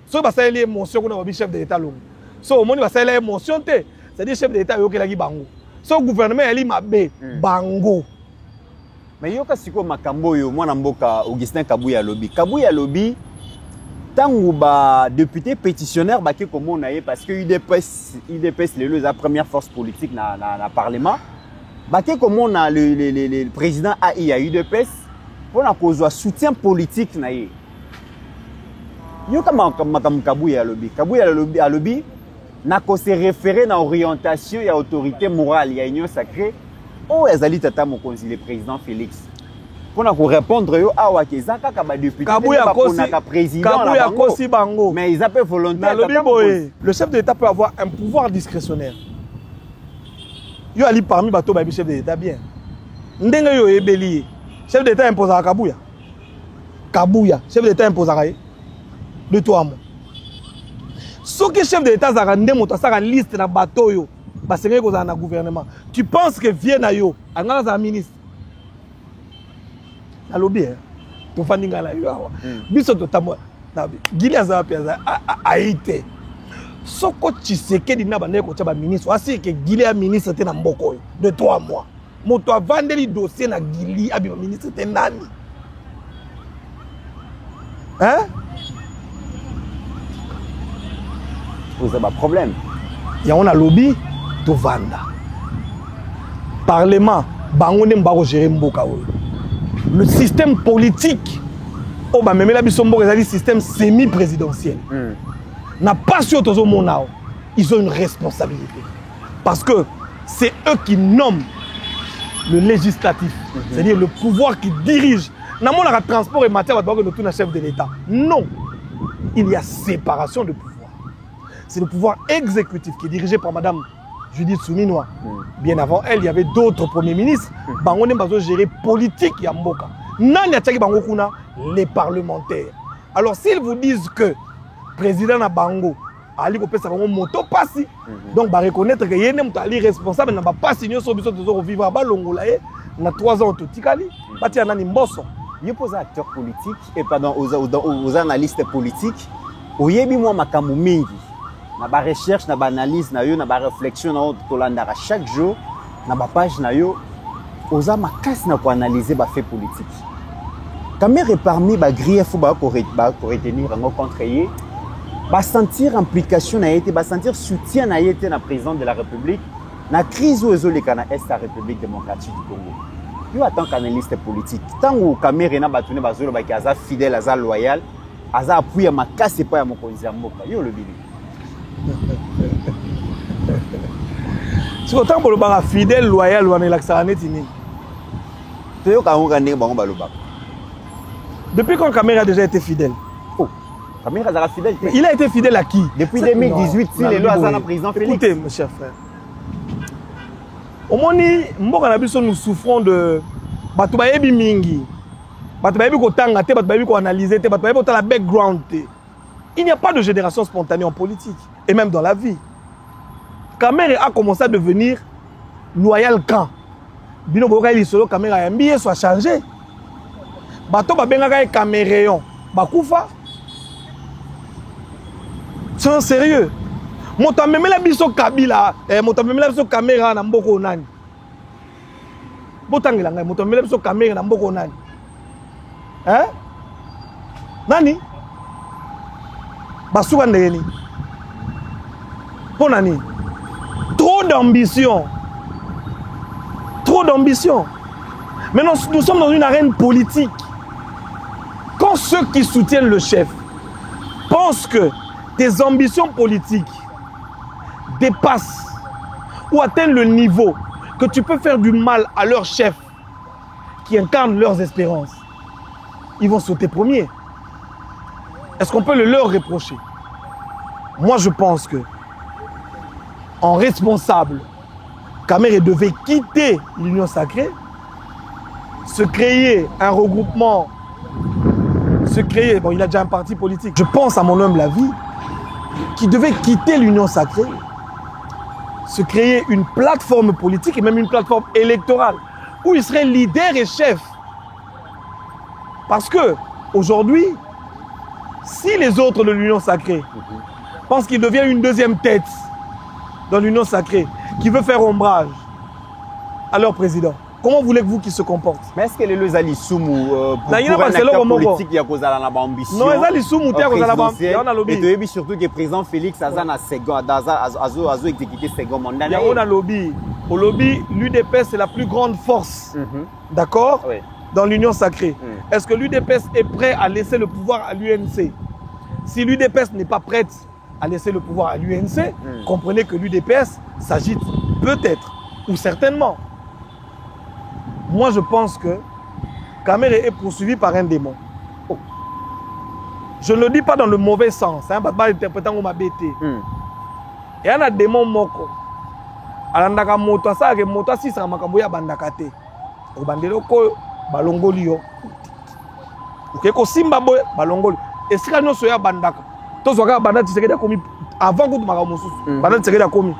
So bah ça il y a émotion qu'on a chef de l'État long. So au monde bah ça il y a émotion te. C'est-à-dire chef de l'État yoke la bango. So gouvernement il mabe bango. Mais yoka siko makambo yo mwana mboka Augustin Kabuya lobby. Kabuya lobby Tango ba député pétitionnaire ba comment on a parce que UDPS la première force politique na parlement ba comment on a le président AI à UDPS pour na cause soutien politique na ye yo kama Kabuya lobby na ko se référer na orientation ya autorité morale ya union sacrée o ezali tata mokonzi le président Félix pour na ko répondre yo awa keza kaka ba député Kabuya kosi bango mais ils appellent volontaire le chef de l'État peut avoir un pouvoir discrétionnaire yo ali parmi bato ba chef de l'État bien ndenge yo ebeli chef de l'État impose à Kabuya chef de l'État impose à de toi moi ce que chef de l'État zaka ndemo to saka liste na bato yo ba sengé ko za na gouvernement tu penses que vienne yo anga za ministre na lobby to fandinga la yo awa biso to tamwa na gili aza pe aza aite soko Tshisekedi na bande ko taba ministre asi que gili a ministre te na mboko de 3 mois moto avandeli dossier na gili abi ministre te nani hein vous avez un problème. Il y a un lobby to vanda. Parlement, bangoné mbaro gérer mboka. Le système politique, oh bah même la bisombo est un système semi-présidentiel. N'a pas sur tous monao. Ils ont une responsabilité parce que c'est eux qui nomment le législatif, c'est-à-dire le pouvoir qui dirige. N'a pas le transport et matière de tout un chef de l'État. Non, il y a séparation de pouvoir. C'est le pouvoir exécutif qui est dirigé par Madame Judith Souminoa. Bien avant elle, il y avait d'autres premiers ministres. Bangoné bazo gérer politique ya mboka. Nani ataki bango kuna les parlementaires. Alors s'ils vous disent que président na bango ali ko pesa bango moto pasi, donc ba reconnaître que yene muto ali responsable na ba pasi nyoso biso tozo vivre ba longola ye na 3 ans totikali batia nani mboso. Yo pose acteurs politiques et pardon aux analystes politiques. Oyebi moi makambu mingi. Na ba recherche, na ba analyse, na yo, na ba réflexion, na tolandara chaque jour, na ba page na yo, oza makasi na ko analyser ba fait politique. Caméra parmi ba grief ba ko retenir en contre yé, ba sentir implication na été, ba sentir soutien na été na président de la République, na crise ou ezoleka na est la République démocratique du Congo. Yo en tant qu'analyste politique, tant que caméra na ba tourner ba zolo ba ki aza fidèle, aza loyal, aza appui à makasi pa ya mokonzi ya mboka. Yo le bili. Si autant pour le bar fidèle, loyal, ou en élaxaranetini. Depuis quand Caméra a déjà été fidèle? Oh, Caméra a fidèle. Il a été fidèle à qui? Depuis 2018, si les lois ont président Félix. Écoutez, mon cher frère. Au moni, nous souffrons de Batubayebi Mingi. Batubayebi ko tanga te, Batubayebi ko analyser te, Batubayebi ko la background te. Il n'y a pas de génération spontanée en politique, et même dans la vie. Caméra a commencé à devenir loyal quand Bino Boka il solo Caméra a mbiyé soit changé. Bato ba benga Caméréon, bakoufa. C'est sérieux. Mota memela biso Kabila, mota memela biso Caméra na mboko nani. Botangela ngai mota memela biso Caméra na mboko nani. Hein? Nani? Basuka ndeni. Ponani. Trop d'ambition. Trop d'ambition. Maintenant, nous sommes dans une arène politique. Quand ceux qui soutiennent le chef pensent que tes ambitions politiques dépassent ou atteignent le niveau que tu peux faire du mal à leur chef qui incarne leurs espérances, ils vont sauter premiers. Est-ce qu'on peut le leur reprocher? Moi, je pense que, en responsable, Caméra devait quitter l'Union sacrée, se créer un regroupement, bon, il a déjà un parti politique. Je pense, à mon humble avis, qu'il devait quitter l'Union sacrée, se créer une plateforme politique et même une plateforme électorale où il serait leader et chef. Parce que, aujourd'hui, si les autres de l'Union sacrée pensent qu'il devient une deuxième tête dans l'Union sacrée, qui veut faire ombrage à leur président, Comment voulez-vous qu'il se comporte? Mais est-ce que les Lozali Soumou pour Na, un acteur politique il y a cause à la ambition? Non, Lozali Soumou te cause à la ambition. Et tu as vu surtout que le président Félix Azana second Azo exécuté second mandat. Il y a un lobby. Au lobby, l'UDPS c'est la plus grande force. D'accord? Oui. Dans l'union sacrée. Est-ce que l'UDPS est prêt à laisser le pouvoir à l'UNC? Si l'UDPS n'est pas prête à laisser le pouvoir à l'UNC, comprenez que l'UDPS s'agite peut-être ou certainement. Moi, je pense que Kamere est poursuivi par un démon. Oh. Je ne le dis pas dans le mauvais sens. Hein, pas interprétant comme abété. Il y a un démon moko. Alandaka moto ça que moto si ça makambo ya bandaka te. O bandelo ko balongoli yo. OK ko simba boy balongoli. Et si nous soya bandaka. To soka bandaka Tshisekedi komi avant que makambo mosusu. Bandaka Tshisekedi komi.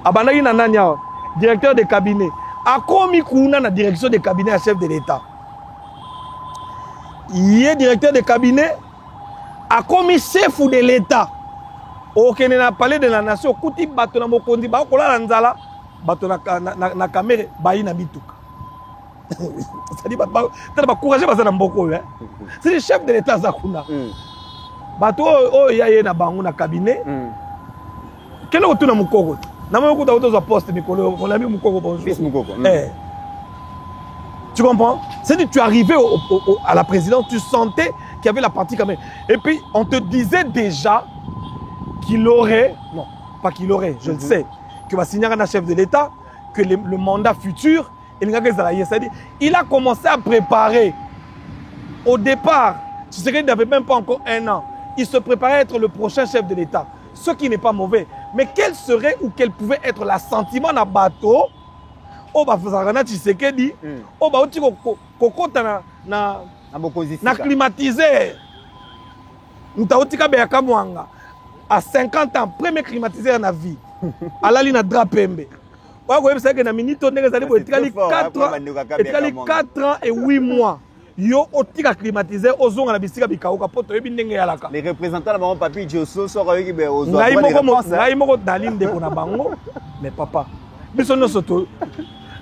Abandaki na nani ya directeur de cabinet. A commis kuna na direction de cabinet à chef de l'État. Il est directeur de cabinet, a commis chef de l'État. Ok, on a parlé de la nation. Kouti bato na mokondi ba kola nzala, bato na caméra ba ina bituka. C'est-à-dire ba courager ba na mboko hein. C'est le chef de l'État zakuna. Bato ya na bango na cabinet. Quel autre na mukoko? Poste, on a mis Moukoko, bonjour. Tu comprends? C'est-à-dire que tu es arrivé à la présidence, tu sentais qu'il y avait la partie quand même. Et puis, on te disait déjà qu'il aurait, non, pas qu'il aurait, je le sais, que va signer un chef de l'État, que le mandat futur, c'est-à-dire, il a commencé à préparer. Au départ, tu sais qu'il n'avait même pas encore 1 an. Il se préparait à être le prochain chef de l'État. Ce qui n'est pas mauvais. Mais quel serait ou quel pouvait être l'assentiment na bateau? Oh bah Fazarana Tshisekedi. Oh bah oti kokota na climatiseur. Nta oti ka beya kamwanga. À 50 ans, premier climatiseur na vie. Alali na drapembe. Wa ko yebisa ke na minute ndenge zali bo etikali 4 ans et 8 mois. Yo otika climatiseur ozonga na bisika bikauka poto yebi ndenge yalaka. Les représentants de mon papi Diosso sont avec be ozo. Ngai moko dalinde ko na bango mais papa biso no soto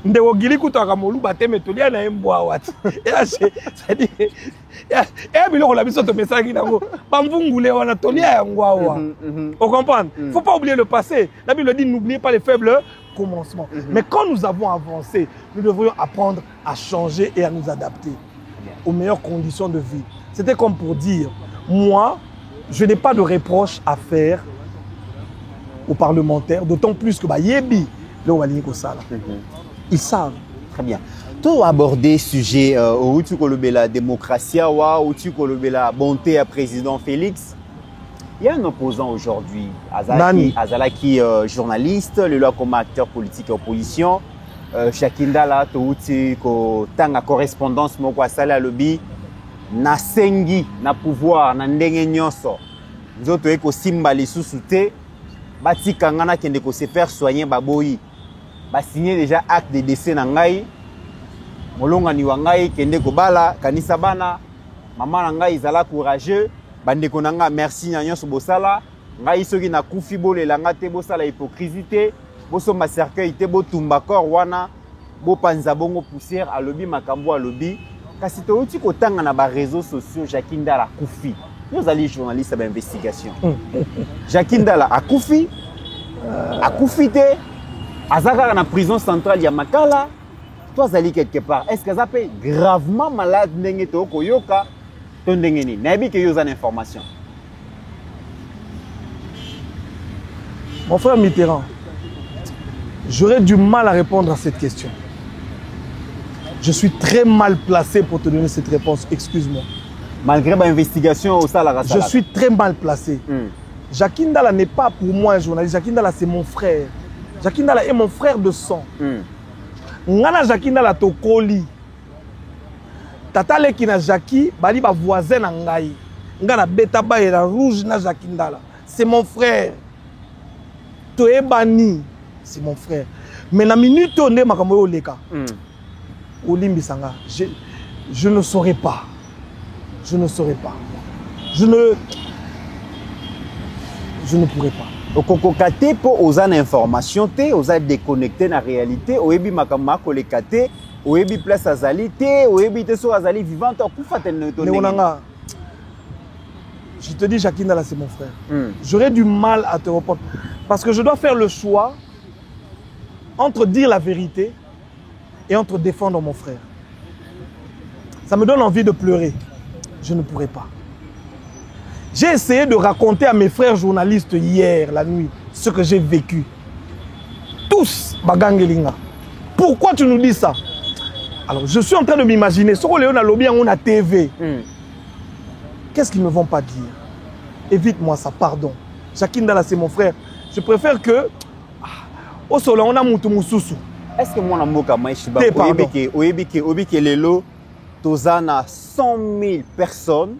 ndeko gili kutaka moluba te metolia na embwa wati. C'est-à-dire et biloko la biso to mesaki nango bamvungule wana tolia ya ngwawa. On comprend? Faut pas oublier le passé. La Bible dit n'oubliez pas les faibles commencements. Mais quand nous avons avancé, nous devrions apprendre à changer et à nous adapter aux meilleures conditions de vie. C'était comme pour dire, moi, je n'ai pas de reproche à faire aux parlementaires, d'autant plus que Yebi, ils savent. Très bien. Tu as abordé le sujet où tu as la démocratie, où tu as la bonté à président Félix. Il y a un opposant aujourd'hui, Azalaki, journaliste, le loi comme acteur politique et opposition. Shakindala touti ko tanga correspondance moko asala lobby na sengi na pouvoir na ndenge nyonso nzoto eko simba lisusu te batika ngana kende ko se faire soigner baboyi ba signer déjà acte de décès na ngai molonga ni wa ngai kende ko bala kanisa bana mama na ngai izala courageux bandeko na nga merci na nyonso bosala ngai soki na kufi bolela nga te bosala hypocrisie bosomba cercueil te botumba corps wana bopanza bongo poussière à lobby makambo à lobby kasi to uti kotanga na ba réseaux sociaux Jakindala kufi nous allons journaliste à investigation Jakindala akufi te azaka na prison centrale ya Makala toi zali quelque part est-ce que ça peut gravement malade ndenge to koyoka to ndenge ni nabi ke yoza information. Mon frère Mitterrand, j'aurais du mal à répondre à cette question. Je suis très mal placé pour te donner cette réponse, excuse-moi. Malgré ma investigation au Salara. Je suis très mal placé. Jakindala n'est pas pour moi un journaliste. Jakindala, c'est mon frère. Jakindala est mon frère de sang. Ngana Jakindala tokoli. Tatale ki na Jaki, bali ba voisin na ngai. Ngana beta ba et la rouge na Jakindala. C'est mon frère. Toebani, c'est mon frère. Mais la minute on est makambo oleka. Olimbi sanga, je ne saurais pas. Je ne saurais pas. Je ne pourrais pas. Okokokate po oza na information te, oza déconnecté na réalité, oyebi makama kolekate oyebi place azali te oyebi te so azali vivant akufa te Néonanga, je te dis Jackie Ndala c'est mon frère. J'aurais du mal à te répondre parce que je dois faire le choix entre dire la vérité et entre défendre mon frère. Ça me donne envie de pleurer. Je ne pourrais pas. J'ai essayé de raconter à mes frères journalistes hier, la nuit, ce que j'ai vécu. Tous, Bagangelinga. Pourquoi tu nous dis ça? Alors, je suis en train de m'imaginer, ce qu'on a lobby on a TV. Qu'est-ce qu'ils ne vont pas dire? Évite-moi ça, pardon. Jackie Ndala, c'est mon frère. Je préfère que... Au soleil, on a Moutou Moussousou. Est-ce que moi, je lelo, tozana 100 000 personnes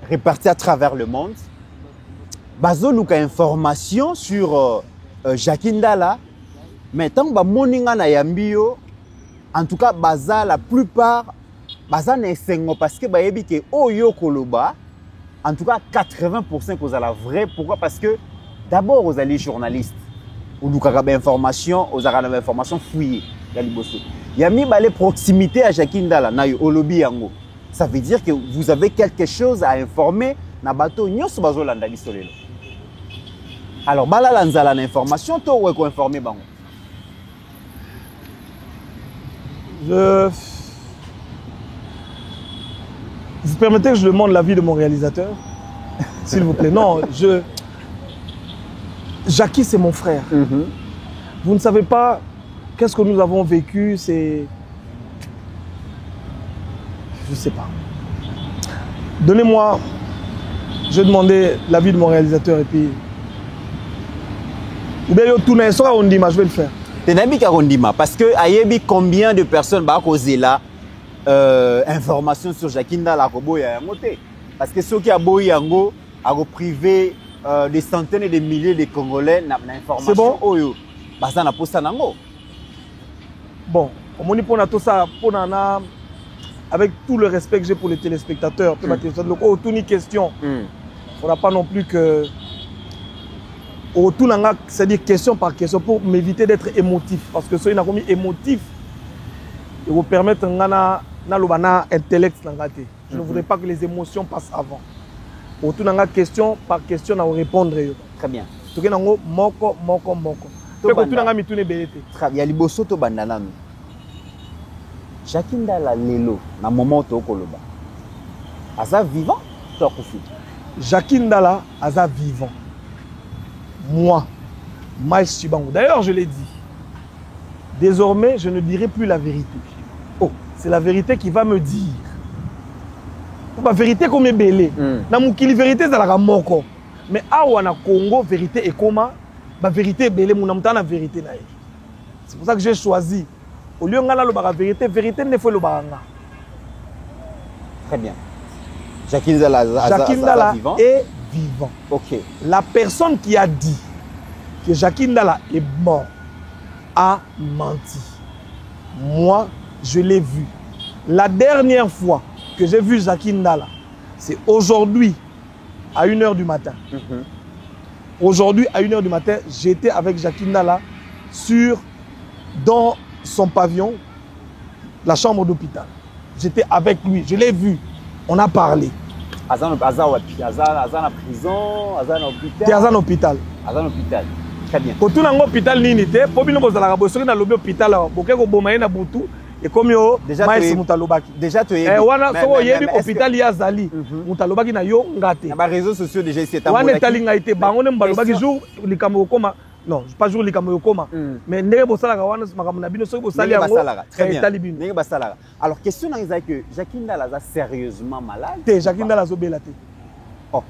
réparties à travers le monde. Bazo luka information sur Jackie Ndala. Mais tant que moninga na yambio, en tout cas, baza la plupart, baza na esengo parce que bayebi ke oyo koloba, en tout cas 80% que la vraie. Pourquoi? Parce que d'abord, vous allez journalistes. Ou nous avons information, vous avez information fouillée. Il y a mis les proximités à Jackie Ndala, na olobi yango. Ça veut dire que vous avez quelque chose à informer na bateau nyos bazo landali solelo. Alors bala lanzala na information to ou ko informer bango. Vous permettez que je demande l'avis de mon réalisateur? S'il vous plaît. Non, Jackie, c'est mon frère. Vous ne savez pas qu'est-ce que nous avons vécu, c'est... Je ne sais pas. Donnez-moi... Je vais demander l'avis de mon réalisateur et puis... Ou bien, tout le monde on dit, je vais le faire. Parce que ayebi combien de personnes va causer là information sur Jackie Ndala kobo ya ngote parce que ceux qui a boy yango a privé des centaines et des milliers de Congolais na information. C'est bon oyo basa na posta nango. Bon, on dit pour na tout ça pour nana avec tout le respect que j'ai pour les téléspectateurs, toute une question. On n'a pas non plus que c'est-à-dire question par question pour m'éviter d'être émotif. Parce que ce qui est émotif, il vous permet d'être intellect. Je ne voudrais pas que les émotions passent avant. Autour d'une question par question, on répondre. Très bien. Tout le monde moko. Très bien. Liboso to bandana. Jackie Ndala lelo na moment to koloba. Aza vivant, to akufi. Jackie Ndala aza vivant. Moi, Miles Chibango. D'ailleurs, je l'ai dit. Désormais, je ne dirai plus la vérité. Oh, c'est la vérité qui va me dire. La vérité comme est belle. La vérité c'est la moko. Mais awa na Congo, vérité est comment? La vérité est belle, mon la vérité na. C'est pour ça que j'ai choisi. Au lieu de la vérité, vérité ne faut le baranga. Très bien. Jackie Ndala est vivant. Ok. La personne qui a dit que Jackie Ndala est mort a menti. Moi, je l'ai vu. La dernière fois que j'ai vu Jackie Ndala, c'est aujourd'hui à 1h du matin. Aujourd'hui à 1h du matin, j'étais avec Jackie Ndala dans son pavillon, la chambre d'hôpital. J'étais avec lui, je l'ai vu. On a parlé. Azan en prison, Azan hôpital. Azan hôpital. Azan hôpital. Très bien. Quand tu es en hôpital, tu es en hôpital, et comme déjà tu es hôpital yazali mutalobaki na yo ngate na réseaux sociaux déjà ici wana talinga été bango ne balobaki jour likambo koma non pas jour likambo koma mais ndenge bosalaka wana makambo na bino soki bosali yango très bien ndenge basalaka. Alors question na ezaki que Jackie Ndala a sérieusement malade te Jackie Ndala zobela te. Oh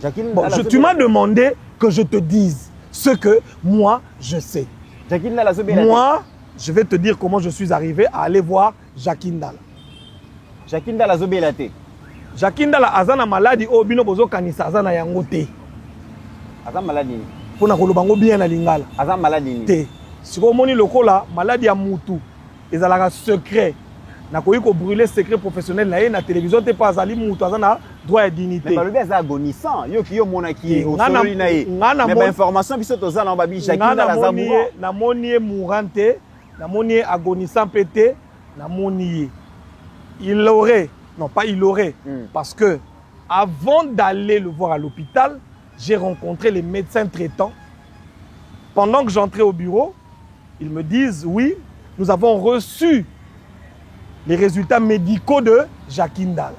Jackie Ndala tu m'as demandé que je te dise ce que moi je sais. Jackie Ndala zobela te. Moi je vais te dire comment je suis arrivé à aller voir Jackie Ndala. Jackie Ndala zobela te. Jackie Ndala azana maladie o bino bozo kanisa azana yango te. Azana maladie. Pona kolobango bien na lingala. Azana maladie te. Siko moni lokola maladie ya mutu ezalaka secret. Na koyi ko brûler secret professionnel na ye na télévision te pas azali mutu azana droit à dignité. Mais balobi aza agonissant yo ki yo mona ki o soli na ye. Mais ba information biso tozana babi Jackie Ndala za mourant. Na moni mourante namoni agonissant pété, namoni il aurait, non pas il aurait, parce que avant d'aller le voir à l'hôpital, j'ai rencontré les médecins traitants. Pendant que j'entrais au bureau, ils me disent, oui, nous avons reçu les résultats médicaux de Jackie Ndala.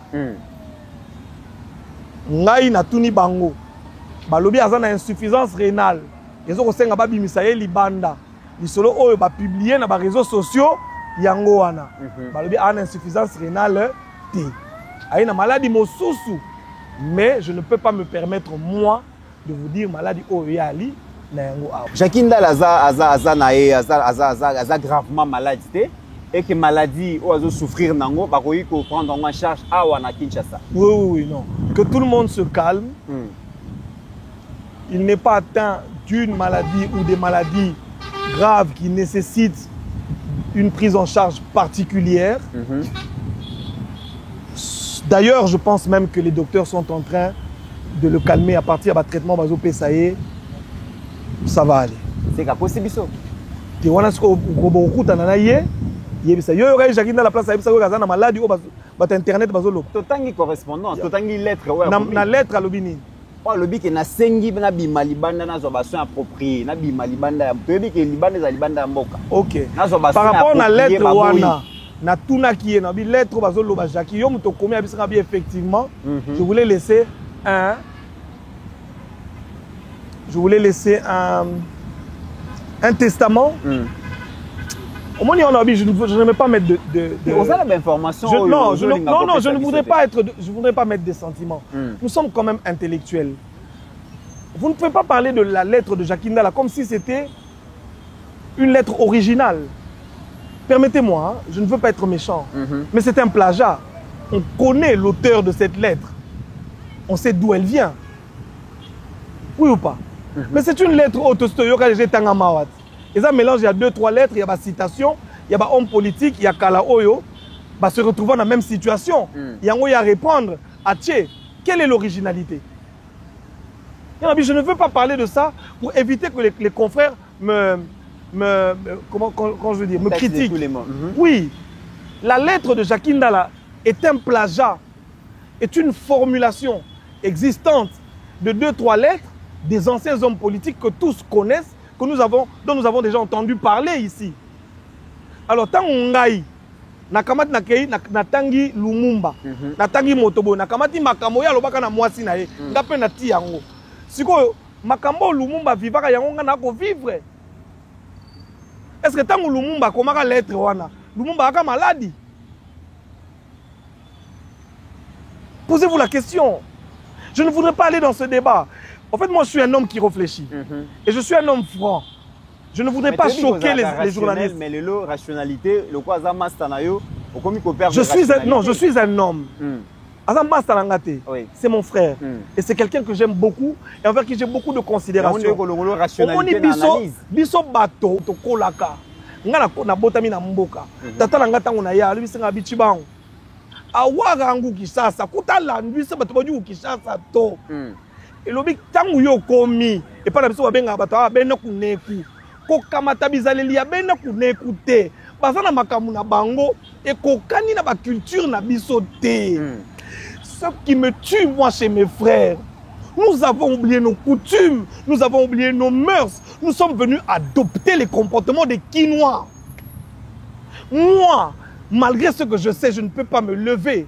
Ngai na tuni bango. Balobi azana insuffisance rénale. Ils ont senga babi misaye libanda. Ils solo oyo ba publier na ba réseaux sociaux yango wana. Balobi ana insuffisance rénale té. Aina maladie mosusu. Mais je ne peux pas me permettre moi de vous dire maladie oyo yali na yango awa. Jackie Ndala aza gravement malade et que maladie ou souffrir nango ba koyi ko prendre en charge awa na Kinshasa. Oui, non. Que tout le monde se calme. Il n'est pas atteint d'une maladie ou des maladies graves qui nécessitent une prise en charge particulière. D'ailleurs, je pense même que les docteurs sont en train de le calmer à partir d'un traitement baso PSAE. Ça va aller. C'est qu'à possible ça. Tu vois, ce qu'on a dit, il y a Jackie dans la place, il y a maladie, il internet bazolo. Totangi correspondance, totangi lettre. Na lettre à l'obini. Le bic na sengi na bima libanda na zobation approprié na bima libanda to bic libanda za libanda mboka. OK. Par rapport à la lettre wana na tuna qui est na bi lettre bazolo ba Jackie yo muto komi abisanga bi effectivement. Je voulais laisser un testament. Au moins, je ne vais pas mettre de... Vous avez l'information. Non, je ne voudrais pas mettre des sentiments. Nous sommes quand même intellectuels. Vous ne pouvez pas parler de la lettre de Jackie Ndala comme si c'était une lettre originale. Permettez-moi, hein, je ne veux pas être méchant, mais c'est un plagiat. On connaît l'auteur de cette lettre. On sait d'où elle vient. Oui ou pas? Mais c'est une lettre autostoyoka de Tangamawat. Et ça mélange, il y a 2-3 lettres, il y a des citations, il y a des hommes politiques, il y a Kala Oyo, se retrouvant dans la même situation. Il y a à répondre à Tché, quelle est l'originalité? Je ne veux pas parler de ça pour éviter que les confrères me critiquent. Oui, la lettre de Jackie Ndala est un plagiat, est une formulation existante de 2-3 lettres des anciens hommes politiques que tous connaissent, dont nous avons déjà entendu parler ici. Alors, tant on aille, nakamati nakei natangi Lumumba, natangi Motobo, nakamati makambo ya lobaka na mwasi na ye, ngape na ti yango. Siko makambo Lumumba vivaka yango nga nako vivre. Est-ce que tant Lumumba komaka lettre wana, Lumumba aka maladie? Posez-vous la question. Je ne voudrais pas aller dans ce débat. En fait, moi, je suis un homme qui réfléchit. Et je suis un homme franc. Je ne voudrais pas choquer les journalistes. Mais le rationalité, le quoi je suis un homme. C'est mon frère. Et c'est quelqu'un que j'aime beaucoup et envers qui j'ai beaucoup de considération. Biso bato to kolaka. Ngana na botami na mboka. Tata na ngata ngona ya bisinga bichibango. Awara ngu Kishasa, kutala ndwise bato baju Kishasa to. Et lobi tangu yo komi et pas la biso babenga bato abena kuneku. Ko kamata bizaleli ya bena kuneku te. Bazana makamu na bango et kokani na ba culture na biso te. Ce qui me tue moi chez mes frères, nous avons oublié nos coutumes, nous avons oublié nos mœurs. Nous sommes venus adopter les comportements des Kinois. Moi, malgré ce que je sais, je ne peux pas me lever,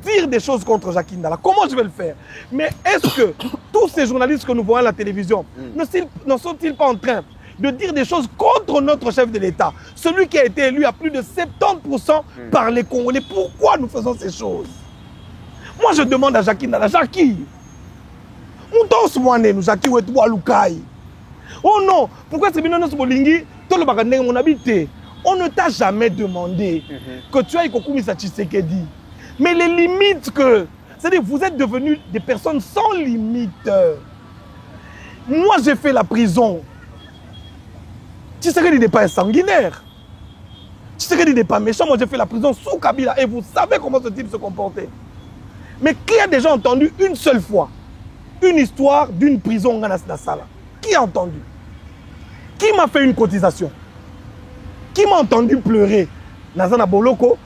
dire des choses contre Jackie Ndala. Comment je vais le faire? Mais est-ce que tous ces journalistes que nous voyons à la télévision ne sont-ils pas en train de dire des choses contre notre chef de l'État, celui qui a été élu à plus de 70% par les Congolais? Pourquoi nous faisons ces choses? Moi, je demande à Jackie Ndala, Jackie, on danse moi nous Jackie ou Lukai. Oh non, pourquoi c'est bien notre bolingi? Tout le bagage mon habité. On ne t'a jamais demandé que tu ailles Kokoumisa Tshisekedi. Mais les limites que... C'est-à-dire vous êtes devenus des personnes sans limite. Moi, j'ai fait la prison. Tshisekedi n'est pas un sanguinaire. Tshisekedi n'est pas méchant. Moi, j'ai fait la prison sous Kabila. Et vous savez comment ce type se comportait. Mais qui a déjà entendu une seule fois une histoire d'une prison au Nasala? Qui a entendu? Qui m'a fait une cotisation? Qui m'a entendu pleurer? Nazana Boloko,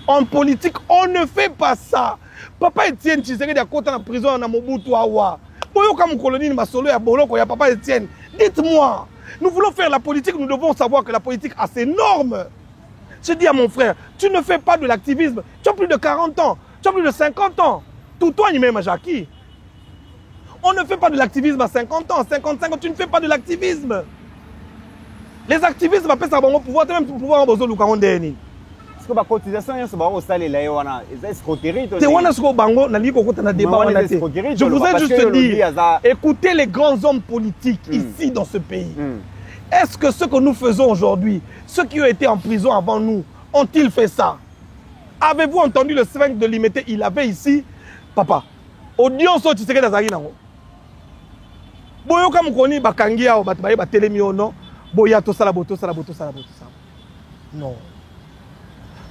en politique, on ne fait pas ça. Papa Etienne Tshisekedi a côté en prison à Mobutu Awa. Boyoka Moukoloni Masolo ya Boloko ya Papa Etienne. Dites-moi, nous voulons faire la politique, nous devons savoir que la politique a ses normes. Je dis à mon frère, tu ne fais pas de l'activisme. Tu as plus de 40 ans, tu as plus de 50 ans. Tout toi, il même Jackie. On ne fait pas de l'activisme à 50 ans, 55 ans, tu ne fais pas de l'activisme. Les activistes appellent ça bon pouvoir, même pouvoir en besoin de Lukarondeni. Est-ce que la cotisation est au salaire là, c'est escroquerie. Je vous ai juste dit, écoutez les grands hommes politiques ici dans ce pays. Est-ce que ce que nous faisons aujourd'hui, ceux qui ont été en prison avant nous, ont-ils fait ça? Avez-vous entendu le sphinx de Limité? Il avait ici, papa, audience au Tshisekedi d'Azari nango. Boyoka mukoni bakangia ou batbaye batelemi ono, boya to sala boto sala boto sala boto sala. Non.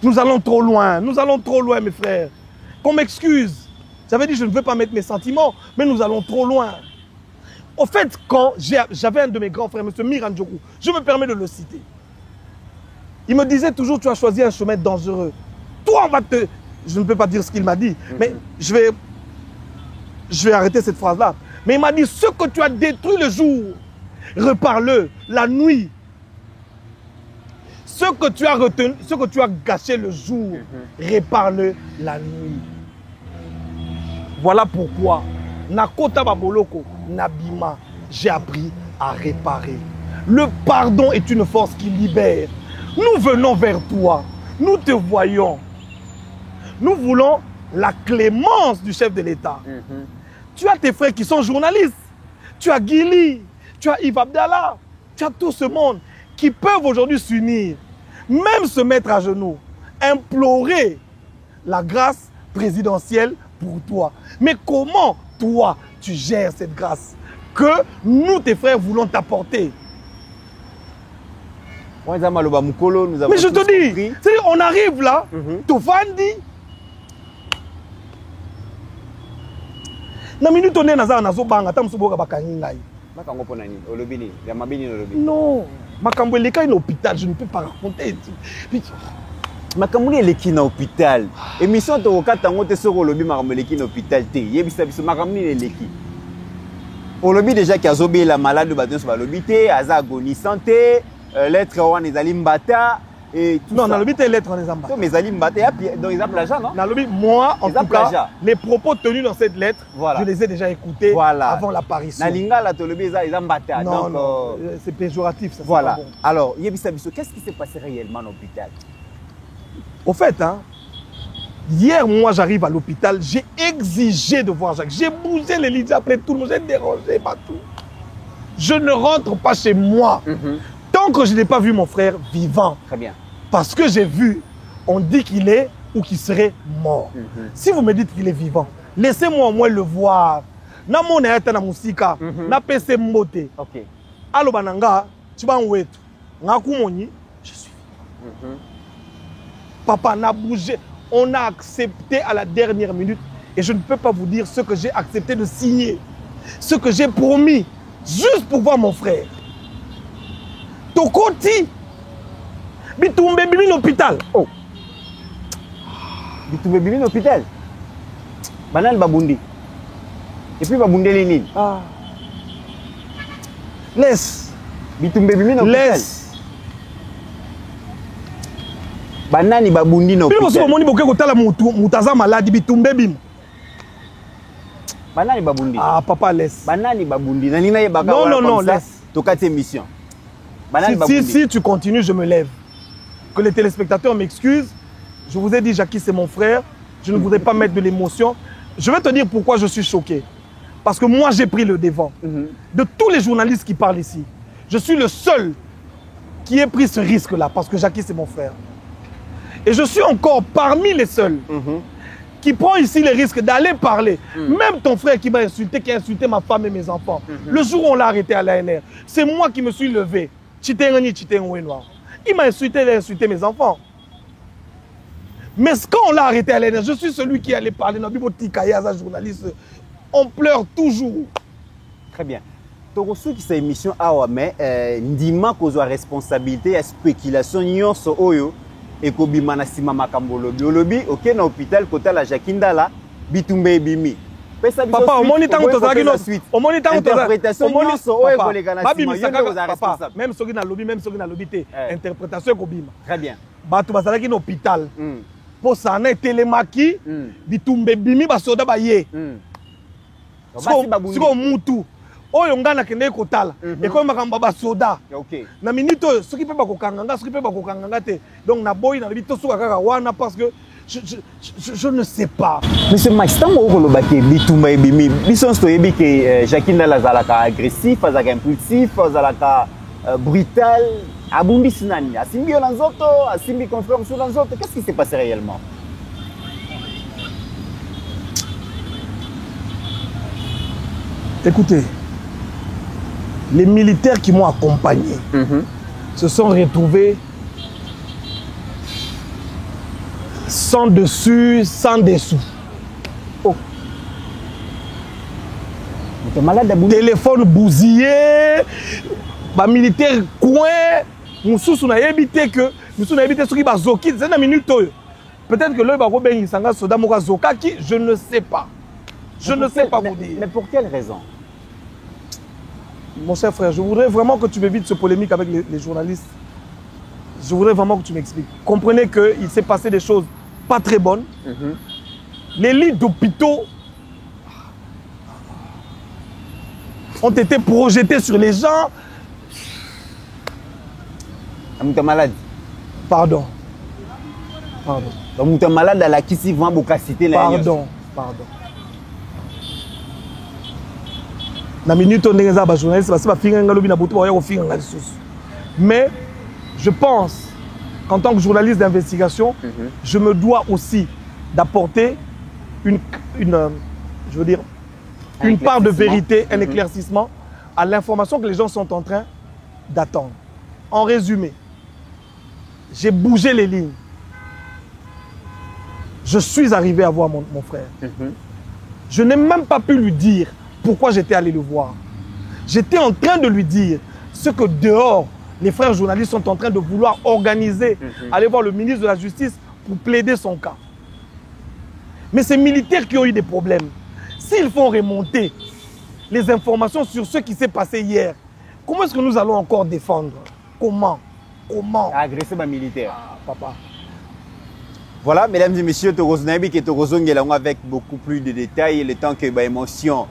Nous allons trop loin, mes frères. Qu'on m'excuse. J'avais dit je ne veux pas mettre mes sentiments, mais nous allons trop loin. Au fait, quand j'avais un de mes grands frères, M. Mirandjoku, je me permets de le citer. Il me disait toujours, tu as choisi un chemin dangereux. Toi, on va te... Je ne peux pas dire ce qu'il m'a dit, mais je vais arrêter cette phrase-là. Mais il m'a dit, ce que tu as détruit le jour, repars-le la nuit. Ce que tu as retenu, ce que tu as gâché le jour, répare-le la nuit. Voilà pourquoi, Nakota Baboloko, Nabima, j'ai appris à réparer. Le pardon est une force qui libère. Nous venons vers toi, nous te voyons. Nous voulons la clémence du chef de l'État. Tu as tes frères qui sont journalistes. Tu as Guili, tu as Yves Abdallah, tu as tout ce monde qui peuvent aujourd'hui s'unir, même se mettre à genoux, implorer la grâce présidentielle pour toi. Mais comment toi, tu gères cette grâce que nous, tes frères, voulons t'apporter? Mais je te dis, on arrive là, Tovandi. Na minute on est dans un azobanga, tam suboka bakangi ngai. Non, makambo eleka na hôpital, je ne peux pas raconter. Makambo eleki na hôpital. Émission to katango te soko lobi makambo eleki na hôpital te. Yebisa biso makambo eleki. Olobi déjà ki azobi la malade bato so balobi te, aza agonisante, lettre wana ezali mbata. Et tout non, ça. dans le but, les lettres, on les embarque. Mais Ali Mbaté, donc ils ont plagiat, non? Dans le but, moi, en tout cas, les propos tenus dans cette lettre, voilà. Je les ai déjà écoutés avant l'apparition. Nalinga, la tolobi, ils ont Mbaté. Non, non, c'est péjoratif, ça. Voilà. Bon. Alors, Yebisabiso, qu'est-ce qui s'est passé réellement à l'hôpital? Au fait, hein, hier, moi, j'arrive à l'hôpital, j'ai exigé de voir Jacques. J'ai bougé les lits, j'ai appelé tout le monde, j'ai dérangé partout. Je ne rentre pas chez moi tant que je n'ai pas vu mon frère vivant. Très bien. Parce que j'ai vu, on dit qu'il est ou qu'il serait mort. Si vous me dites qu'il est vivant, laissez-moi au moins le voir. Na mona yata na musika, na pese mbote. OK. Alo bananga, tu vas en wetu. Ngakumoni, je suis vivant. Papa n'a bougé. On a accepté à la dernière minute. Et je ne peux pas vous dire ce que j'ai accepté de signer. Ce que j'ai promis. Juste pour voir mon frère. Tokoti. Bitumbe Bibi l'hôpital. Oh. Bitumbe Bibi l'hôpital. Banal Babundi. Et puis Babundi Lénine. Ah. Laisse. Bitumbe Bibi l'hôpital. Laisse. Banani Babundi l'hôpital. Puis vous avez dit que vous avez malade. Bitumbe Bim. Banani Babundi. Ah, papa, laisse. Banani Babundi. Non, non, non, laisse. Toka tes missions. Si tu continues, je me lève. Que les téléspectateurs m'excusent. Je vous ai dit, Jackie, c'est mon frère. Je ne voudrais pas mettre de l'émotion. Je vais te dire pourquoi je suis choqué. Parce que moi, j'ai pris le devant. De tous les journalistes qui parlent ici, je suis le seul qui ait pris ce risque-là. Parce que Jackie, c'est mon frère. Et je suis encore parmi les seuls qui prend ici les risques d'aller parler. Même ton frère qui m'a insulté, qui a insulté ma femme et mes enfants. Le jour où on l'a arrêté à l'ANR, c'est moi qui me suis levé. Il m'a insulté, il a insulté mes enfants. Mais quand on l'a arrêté à l'ANR, je suis celui qui allait parler dans le journaliste. On pleure toujours. Très bien. tokosuki sa émission awa mais ndima kozwa responsabilité ya spéculation nyonso oyo ekobima na sima makambo lobi OK na hôpital kotala Jakindala bitumba ebimi papa omoni tango tozalaki no omoni tango interprétation nyonso oyo koleka na sima yo kozala responsable même soki na lobi te interprétation ekobima très bien bato bazalaki na hôpital po sana etelemaki bitumba ebimi basoda baye siko mutu oyo nga nakende kotala ekoyi makambo basoda na minute oyo soki mpe bakokanga soki mpe bakokanga te donc naboyi nalobi tosuka kaka wana parce que je ne sais pas. Monsieur Max, tant que vous avez bitumba ebimi, biso toyebi que Jakindala azalaka agressif, azalaka impulsif, azalaka brutal, abumbi sinani, asimbi yo nzoto, asimbi confrère sur nzoto. Qu'est-ce qui s'est passé réellement? Écoutez, les militaires qui m'ont accompagné se sont retrouvés sans dessus, sans dessous. Oh. T'es malade à téléphone bousillé, bah militaire coin, mususu na yebité que mususu na yebité ce qui va zoki, c'est une minute. Peut-être que le bako ben sanga soda moka zokaki, je ne sais pas. Je ne sais pas vous dire. Mais pour quelle raison? Mon cher frère, je voudrais vraiment que tu m'évites ce polémique avec les journalistes. Je voudrais vraiment que tu m'expliques. Comprenez qu'il s'est passé des choses pas très bonnes. Les lits d'hôpitaux ont été projetés sur les gens. Tu es malade? Pardon. Donc tu es malade à la Kissi Van Bokasité. Pardon. Na minute on est un journaliste parce que mais je pense qu'en tant que journaliste d'investigation, je me dois aussi d'apporter une part de vérité, un éclaircissement à l'information que les gens sont en train d'attendre. En résumé, j'ai bougé les lignes. Je suis arrivé à voir mon frère. Je n'ai même pas pu lui dire pourquoi j'étais allé le voir. J'étais en train de lui dire ce que dehors, les frères journalistes sont en train de vouloir organiser, aller voir le ministre de la Justice pour plaider son cas. Mais ces militaires qui ont eu des problèmes, s'ils font remonter les informations sur ce qui s'est passé hier, comment est-ce que nous allons encore défendre? Comment? Agresser ma militaire. Papa. Voilà, mesdames et messieurs, Toroznabi qui est avec beaucoup plus de détails, le temps que l'émotion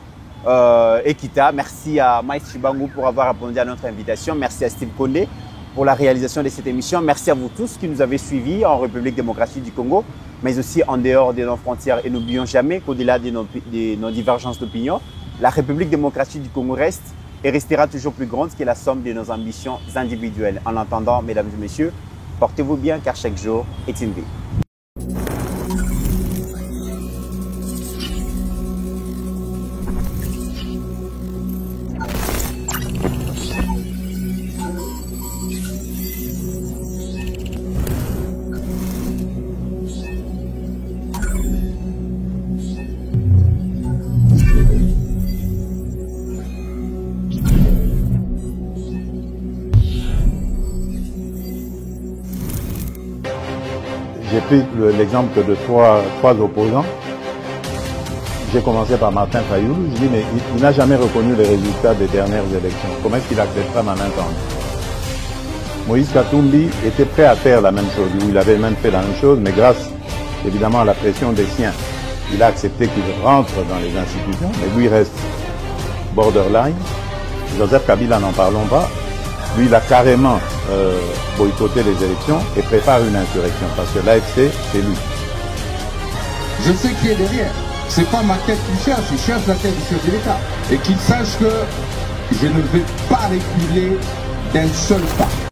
Ekita. Merci à Maïs Chibangu pour avoir répondu à notre invitation. Merci à Steve Kondé pour la réalisation de cette émission. Merci à vous tous qui nous avez suivis en République démocratique du Congo, mais aussi en dehors de nos frontières. Et n'oublions jamais qu'au-delà de nos divergences d'opinion, la République démocratique du Congo reste et restera toujours plus grande que la somme de nos ambitions individuelles. En attendant, mesdames et messieurs, portez-vous bien car chaque jour est une vie. J'ai pris l'exemple de trois opposants. J'ai commencé par Martin Fayoulou. Je dis, mais il n'a jamais reconnu les résultats des dernières élections. Comment est-ce qu'il acceptera ma main tendue? Moïse Katumbi était prêt à faire la même chose. Il avait même fait la même chose, mais grâce évidemment à la pression des siens, il a accepté qu'il rentre dans les institutions, mais lui reste borderline. Joseph Kabila, n'en parlons pas. Lui, il a carrément boycotté les élections et prépare une insurrection parce que l'AFC, c'est lui. Je sais qui est derrière. C'est pas ma tête qui cherche, il cherche la tête du chef de l'État. Et qu'il sache que je ne vais pas reculer d'un seul pas.